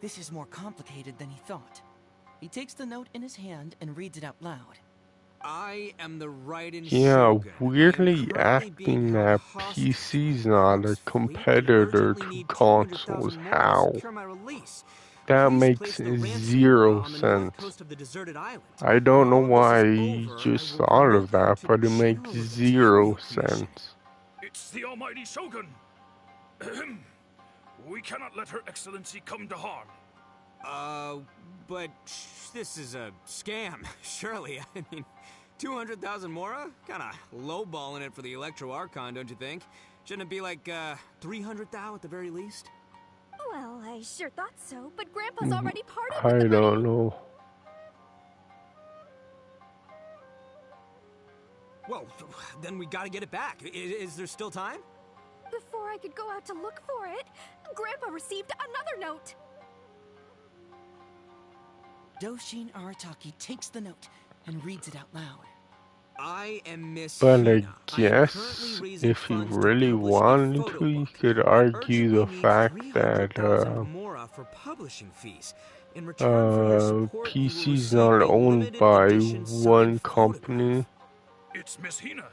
this is more complicated than he thought. He takes the note in his hand and reads it out loud. I am the Raiden Yeah, Shogun. I am weirdly currently being acting held that hostage by PC's the not a Crux fleet and competitor urgently to need 200,000 consoles. mora to How? secure my release. That Please makes place the ransom mora zero on the north sense. coast of the deserted island. I When don't know all of this why is he over, I just will thought promote of you that, to but it makes General of the zero Tenryo Commission. sense. It's the Almighty Shogun. We cannot let Her Excellency come to harm. But this is a scam, surely. I mean, 200,000 mora? Kinda lowballing it for the Electro Archon, don't you think? Shouldn't it be like, 300,000 at the very least? Well, I sure thought so, but Grandpa's already parted I with the money. don't know. Well, then we gotta get it back. Is there still time? Before I could go out to look for it, Grandpa received another note. Doshin Arataki takes the note and reads it out loud. I am Miss But I Hina. I am currently guess raising if he funds to really publish a wanted photo to, he book. could I argue urgently the need fact that 300,000 mora for publishing fees. In return for your support, you will PC's receive not a owned limited by edition one signed photograph. company, It's Miss Hina.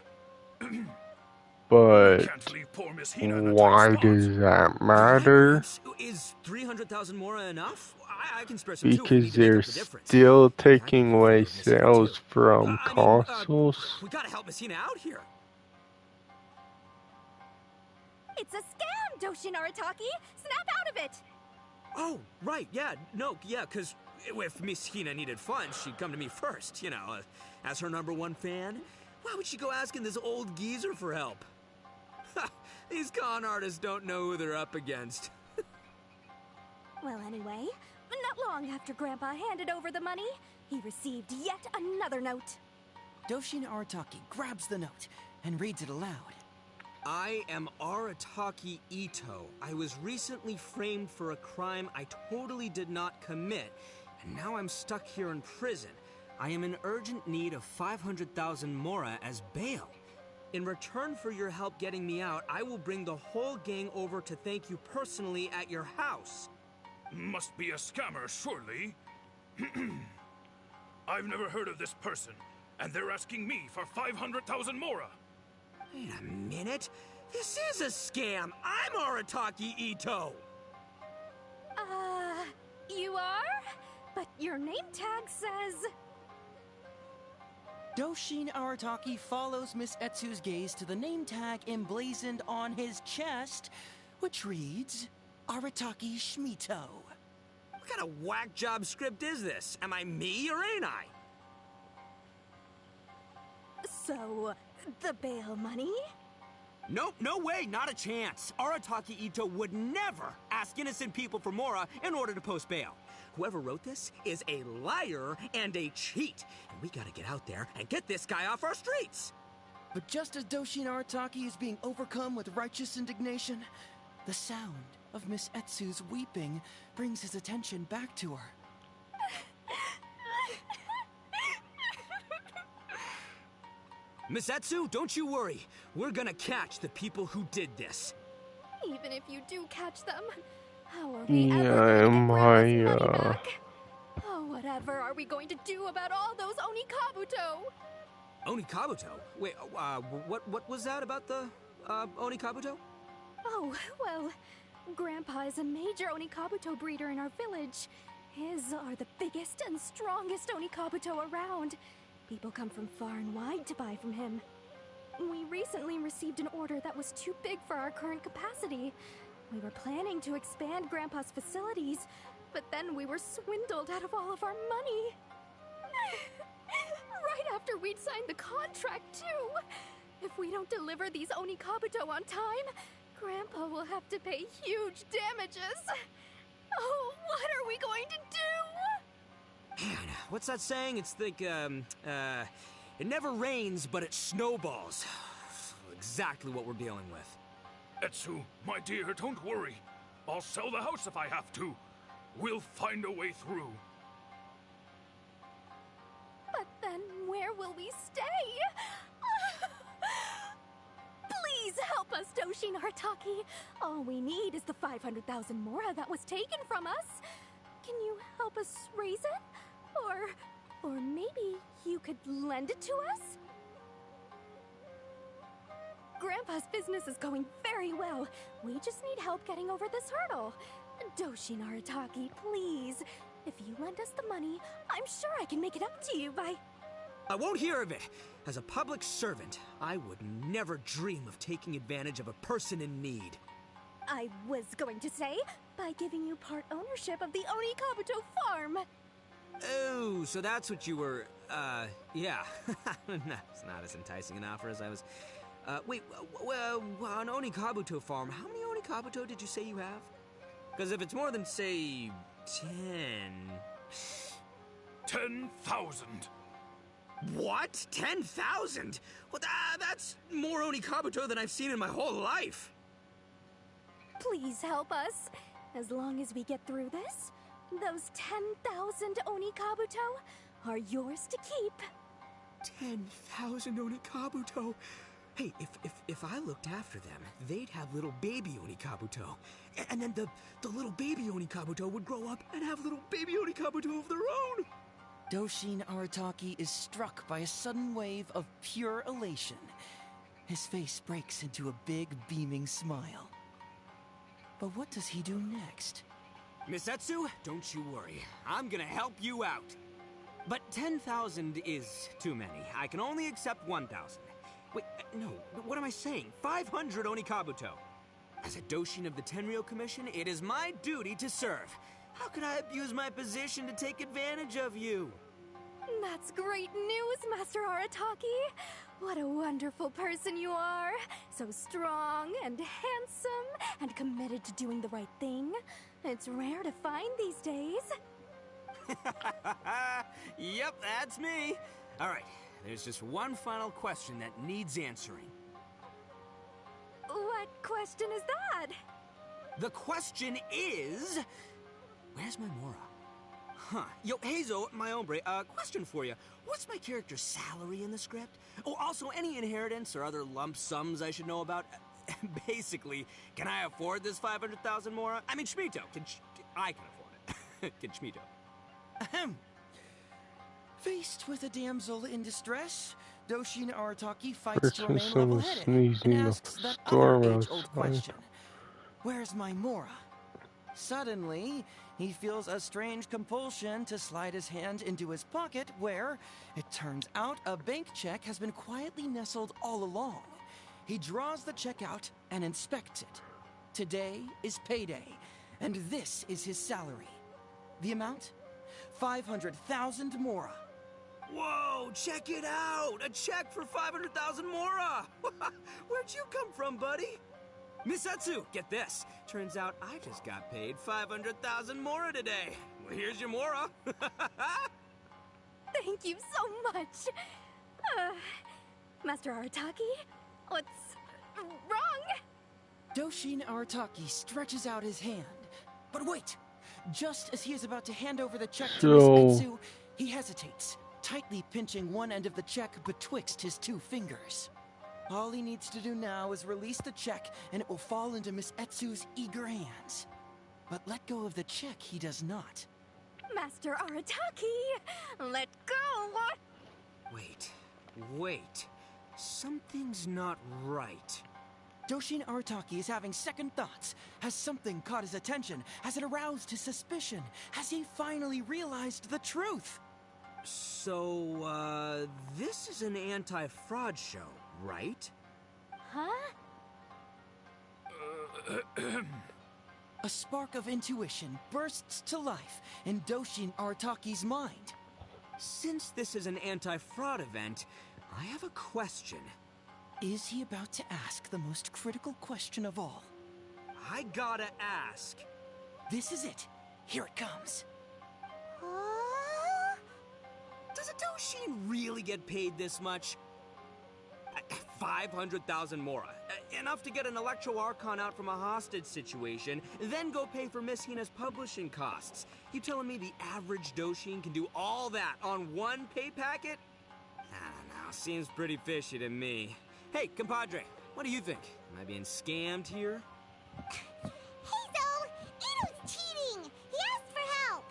but We can't leave poor Miss Hina in a tight why spot. does that That matter? much? Is 300,000 mora enough? I can spare some too if we need Because to make they're up the difference. still I mean, I can taking get a away photo of Miss Hina too. sales from consoles. We gotta help Miss Hina out here. It's a scam, Doshin Arataki! Snap out of it! Oh, right, yeah, no, yeah, because if Miss Hina needed funds, she'd come to me first, you know, as her #1 fan. Why would she go asking this old geezer for help? These con artists don't know who they're up against. Well, anyway, not long after Grandpa handed over the money, he received yet another note. Doshin Arataki grabs the note and reads it aloud. I am Arataki Ito. I was recently framed for a crime I totally did not commit, and now I'm stuck here in prison. I am in urgent need of 500,000 mora as bail. In return for your help getting me out, I will bring the whole gang over to thank you personally at your house. Must be a scammer, surely. I've never heard of this person, and they're asking me for 500,000 mora. Wait a minute. This is a scam. I'm Arataki Ito. You are? But your name tag says... Doshin Arataki follows Miss Etsu's gaze to the name tag emblazoned on his chest, which reads, Arataki Shmito. What kind of whack job script is this? Am I me or ain't I? So, the bail money? Nope, no way, not a chance. Arataki Ito would never ask innocent people for mora in order to post bail. Whoever wrote this is a liar and a cheat. And we gotta get out there and get this guy off our streets. But just as Doshin Arataki is being overcome with righteous indignation, the sound of Miss Etsu's weeping brings his attention back to her. Miss Etsu, don't you worry. We're gonna catch the people who did this. Even if you do catch them, how are we ever going to get Grandma's money back? Oh, whatever are we going to do about all those Onikabuto? Onikabuto? Wait, what was that about the, Onikabuto? Oh, well, Grandpa is a major Onikabuto breeder in our village. His are the biggest and strongest Onikabuto around. People come from far and wide to buy from him. We recently received an order that was too big for our current capacity. We were planning to expand Grandpa's facilities, but then we were swindled out of all of our money. Right after we'd signed the contract, too. If we don't deliver these Onikabuto on time, Grandpa will have to pay huge damages. Oh, what are we going to do? Man, what's that saying? It's like, it never rains, but it snowballs. Exactly what we're dealing with. Etsu, my dear, don't worry. I'll sell the house if I have to. We'll find a way through. But then where will we stay? Please help us, Doshin Arataki. All we need is the 500,000 mora that was taken from us. Can you help us raise it? Or maybe you could lend it to us? Grandpa's business is going very well. We just need help getting over this hurdle. Doshin Arataki, please. If you lend us the money, I'm sure I can make it up to you by... I won't hear of it. As a public servant, I would never dream of taking advantage of a person in need. I was going to say, by giving you part ownership of the Onikabuto farm. Oh, so that's what you were, yeah. That's not as enticing an offer as I was... wait, an Onikabuto farm, how many Onikabuto did you say you have? Because if it's more than, say, 10,000. What? 10,000? Well, that's more Onikabuto than I've seen in my whole life. Please help us. As long as we get through this, those 10,000 Onikabuto are yours to keep. 10,000 Onikabuto? Hey, if I looked after them, they'd have little baby Onikabuto. And then the little baby Onikabuto would grow up and have little baby Onikabuto of their own. Doshin Arataki is struck by a sudden wave of pure elation. His face breaks into a big, beaming smile. But what does he do next? Miss Etsu, don't you worry. I'm gonna help you out. But 10,000 is too many. I can only accept 1,000. Wait, no, what am I saying? 500 Onikabuto. As a Doshin of the Tenryou Commission, it is my duty to serve. How could I abuse my position to take advantage of you? That's great news, Master Arataki. What a wonderful person you are. So strong and handsome and committed to doing the right thing. It's rare to find these days. Yep, that's me. All right, there's just one final question that needs answering. What question is that? The question is... Where's my mora? Huh. Yo, Hazel, my hombre, question for you. What's my character's salary in the script? Oh, also, any inheritance or other lump sums I should know about? Basically, can I afford this 500,000 mora? I mean, Shmito, I can afford Kenshmito. Ahem. Faced with a damsel in distress, Doshin Arataki fights to Person remain someone level-headed and sneezing up asks a that other storm age-old outside. question. Where's my Mora? Suddenly, he feels a strange compulsion to slide his hand into his pocket where, it turns out, a bank check has been quietly nestled all along. He draws the check out and inspects it. Today is payday, and this is his salary. The amount? 500,000 Mora. Whoa, check it out! A check for 500,000 Mora! Where'd you come from, buddy? Misatsu, get this. Turns out I just got paid 500,000 Mora today. Well, here's your Mora. Thank you so much. Master Arataki, what's wrong? Doshin Arataki stretches out his hand. But wait! Just as he is about to hand over the check to Miss Etsu, he hesitates, tightly pinching one end of the check betwixt his two fingers. All he needs to do now is release the check, and it will fall into Miss Etsu's eager hands. But let go of the check he does not. Master Arataki, let go! Wait. Something's not right. Doshin Arataki is having second thoughts. Has something caught his attention? Has it aroused his suspicion? Has he finally realized the truth? So, this is an anti-fraud show, right? Huh? A spark of intuition bursts to life in Doshin Arataki's mind. Since this is an anti-fraud event, I have a question. Is he about to ask the most critical question of all? I gotta ask. This is it. Here it comes. Does a Doshin really get paid this much? 500,000 Mora. Enough to get an Electro Archon out from a hostage situation, then go pay for Miss Hina's publishing costs. You telling me the average Doshin can do all that on one pay packet? I don't know, seems pretty fishy to me. Hey, compadre, what do you think? Am I being scammed here? Heizo! Ito's cheating! He asked for help!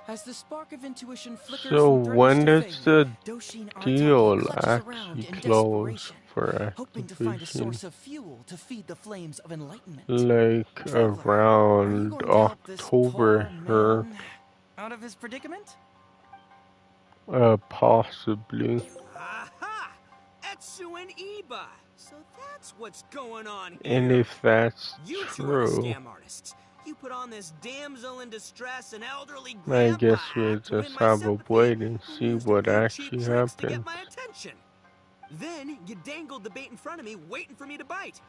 As the spark of intuition flickers So from when threatens does to the fade, Doshin deal Arataki clutches around actually in close desperation, for hoping to find a Activision? source of fuel to feed the flames of enlightenment. Like Traveler, are you around going to help this October, poor man out of his predicament? possibly. Aha! Etsu and Iba! So that's what's going on here. And if that's You two are the true, scam artists. You put on this damsel in distress and elderly I grandpa guess we'll act to win just my have a sympathy wait and and see used a what few cheap actually tricks to get happens. my attention. Then you dangled the bait in front of me, waiting for me to bite.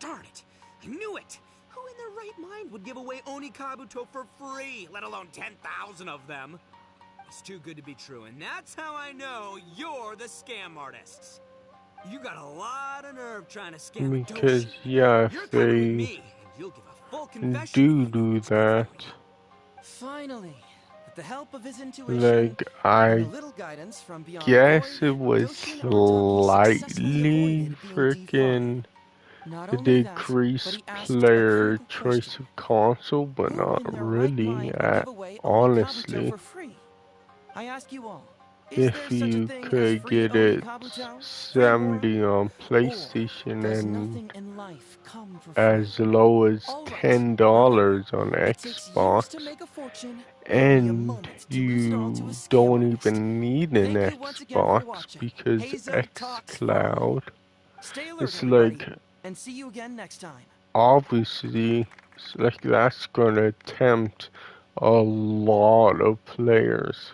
Darn it! I knew it! Who in their right mind would give away Oni Kabuto for free, let alone 10,000 of them? It's too good to be true, and that's how I know you're the scam artists. You got a lot of nerve trying to scam a Because, Doshi. yeah, You're if coming with they me, and you'll give a full confession. do that, Finally, with the help of his intuition like, and a I little guidance from beyond guess glory, it was Doshin Arataki successfully slightly avoided being freaking defrauded. Not only that, but decrease he asked a player critical choice question. of console, but Who not in their right really, mind would give away Oni Kabuto honestly. for free? I ask you all, is If there such a you thing as could free get Oni it Kabuto? Free Mora? 70 on Or PlayStation does and nothing in life come for free? as low as All right, $10 on it takes years to Xbox, make a fortune, only a and moment to lose it all to a you scam don't artist. even need an Thank you once again for Xbox watching. because Hazo talks for all. xCloud Stay alert, is everybody, like, and see you again next time. obviously, it's like that's gonna tempt a lot of players.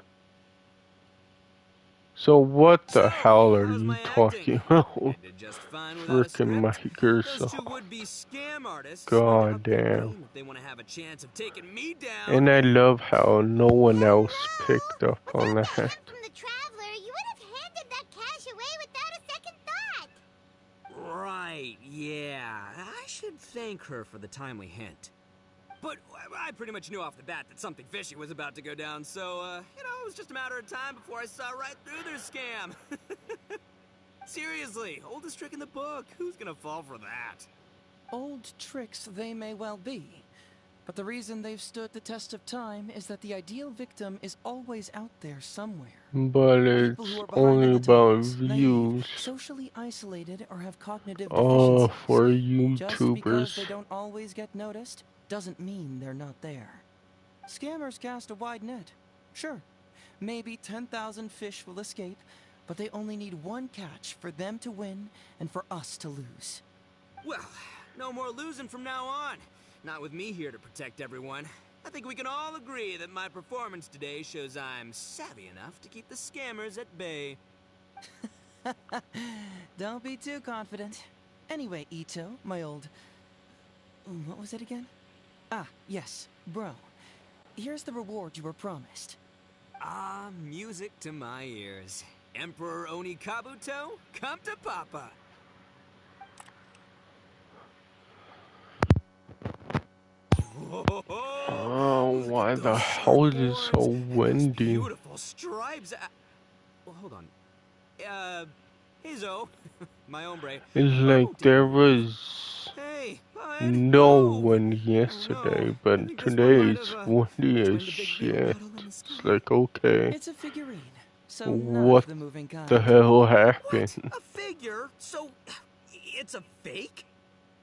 So what the hell are you talking about? I did just fine without a Frickin' script. Those two Microsoft. would-be scam artists God need to up their damn. game if they want to have a chance of taking me down. And I love how no one else picked up on that. From the Traveler, you would have handed that cash away without a second thought. Right, yeah. I should thank her for the timely hint. But I pretty much knew off the bat that something fishy was about to go down, so, it was just a matter of time before I saw right through their scam. Seriously, oldest trick in the book. Who's gonna fall for that? Old tricks they may well be, but the reason they've stood the test of time is that the ideal victim is always out there somewhere. But People who it's are behind in only the about tunnels, naive, views. socially isolated, or have cognitive deficiencies. For Just because they YouTubers. don't always get noticed doesn't mean they're not there. Scammers cast a wide net. Sure, maybe 10,000 fish will escape, but they only need one catch for them to win and for us to lose. Well, no more losing from now on. Not with me here to protect everyone. I think we can all agree that my performance today shows I'm savvy enough to keep the scammers at bay. Don't be too confident. Anyway, Ito, my old... What was it again? Ah, yes, bro. Here's the reward you were promised. Ah, music to my ears. Emperor Oni Kabuto, come to Papa. Oh, why the Those hell is it so surfboards, those windy? beautiful stripes. Well, hold on. Hazo, my hombre. It's like there was Hey, no wind yesterday, no. I but think this one today might it's have windy as joined the big blue shit. puddle in the sky. It's like, okay, It's a figurine, so what not the moving kind. the hell happened? What? A figure? So, it's a fake?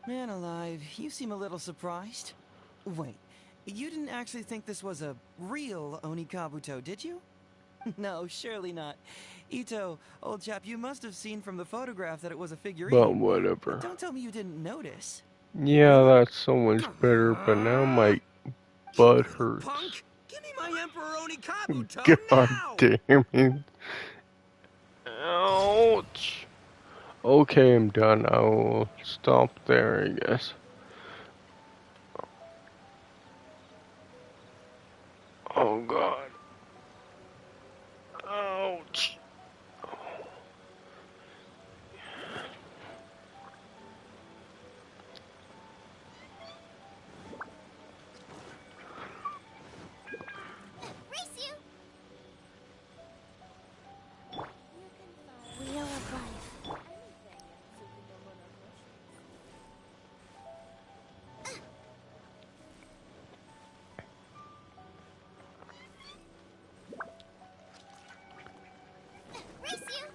Man alive, you seem a little surprised. Wait, you didn't actually think this was a real Oni Kabuto, did you? No, surely not. Ito, old chap, you must have seen from the photograph that it was a figurine. But whatever. Don't tell me you didn't notice. Yeah, that's so much better, but now my butt hurts. Punk, give me my Emperor Oni Kabuto God now! damn it. Ouch. Okay, I'm done. I will stop there, I guess. Oh god. Ouch. Race you! Wheel of life. Race you!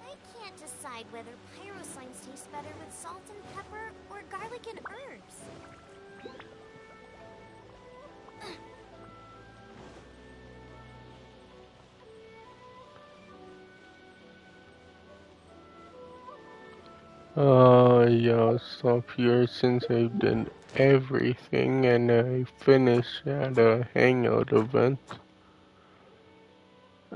I can't decide whether pyro slimes taste better with salt and pepper or garlic and herbs. Yeah, I'll stop here since I've done everything and I finished at a hangout event.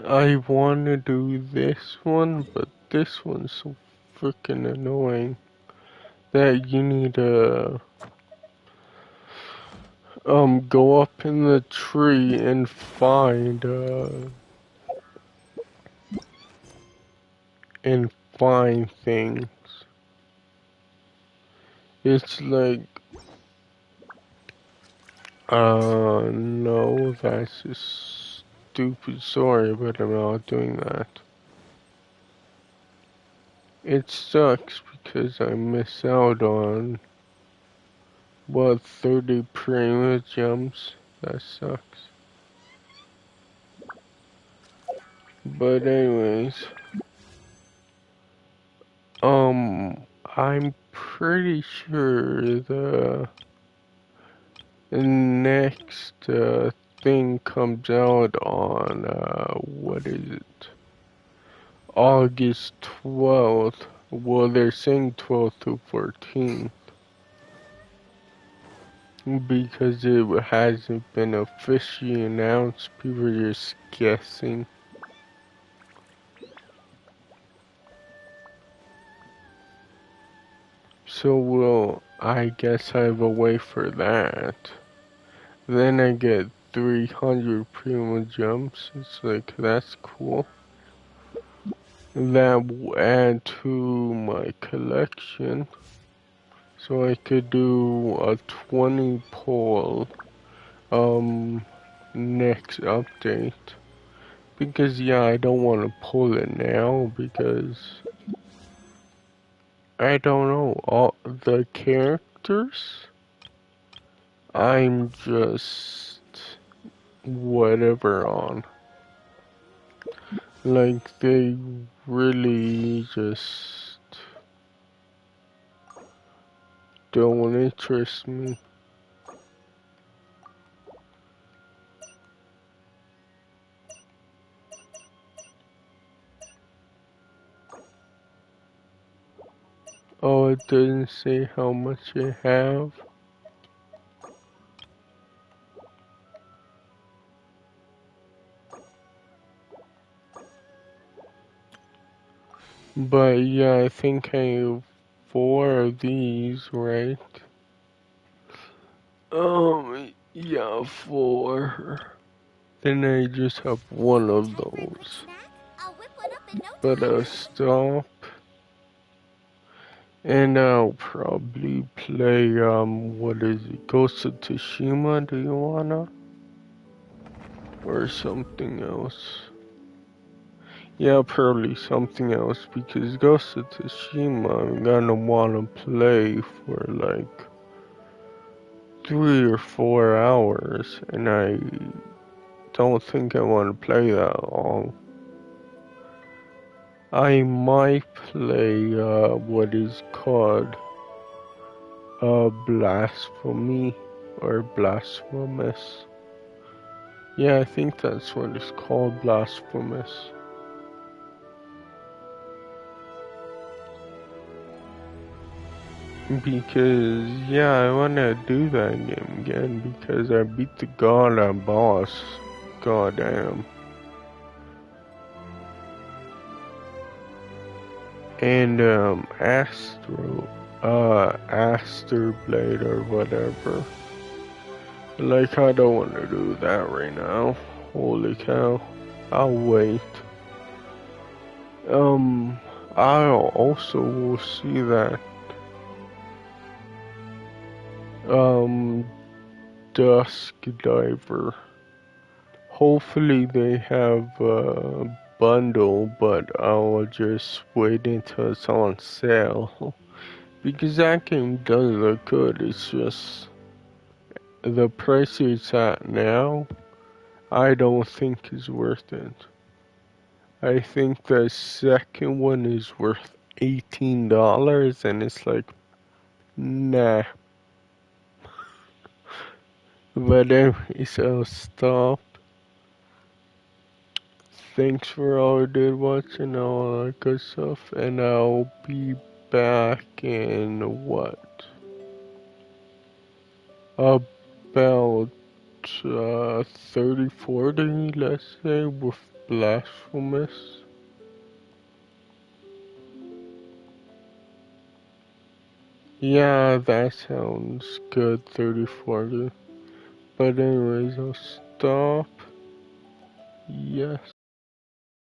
I want to do this one, but this one's so freaking annoying that you need to go up in the tree and find things. It's like no, that's just stupid. Sorry, but I'm not doing that. It sucks because I miss out on, what, 30 prima jumps? That sucks. But anyways, I'm pretty sure the next thing comes out on, what is it? August 12th. Well, they're saying 12th to 14th. Because it hasn't been officially announced, people are just guessing. So, well, I guess I have a way for that. Then I get 300 primo jumps. It's like, that's cool. That will add to my collection. So I could do a 20 pull, next update. Because, yeah, I don't want to pull it now because I don't know, all the characters, I'm just whatever on. Like, they really just don't interest me. Oh, it doesn't say how much I have. But yeah, I think I have 4 of these, right? Yeah, 4. Then I just have 1 of those. But stop. And I'll probably play, what is it? Ghost of Tsushima, do you wanna? Or something else? Yeah, probably something else, because Ghost of Tsushima I'm gonna wanna play for like 3 or 4 hours, and I don't think I wanna play that long. I might play, what is called, Blasphemy, or Blasphemous. Yeah, I think that's what it's called, Blasphemous. Because, yeah, I wanna do that game again, because I beat the goddamn boss. Goddamn. And, Aster Blade or whatever. Like, I don't wanna do that right now. Holy cow. I'll wait. I also will see that, Dusk Diver. Hopefully they have a bundle, but I'll just wait until it's on sale. Because that game does look good, it's just the price it's at now, I don't think is worth it. I think the second one is worth $18 and it's like, nah. But anyways, I'll stop. Thanks for all you did watching, all that good stuff, and I'll be back in what? About 30, 40, let's say, with Blasphemous. Yeah, that sounds good, 30, 40. But anyways, I'll stop. Yes.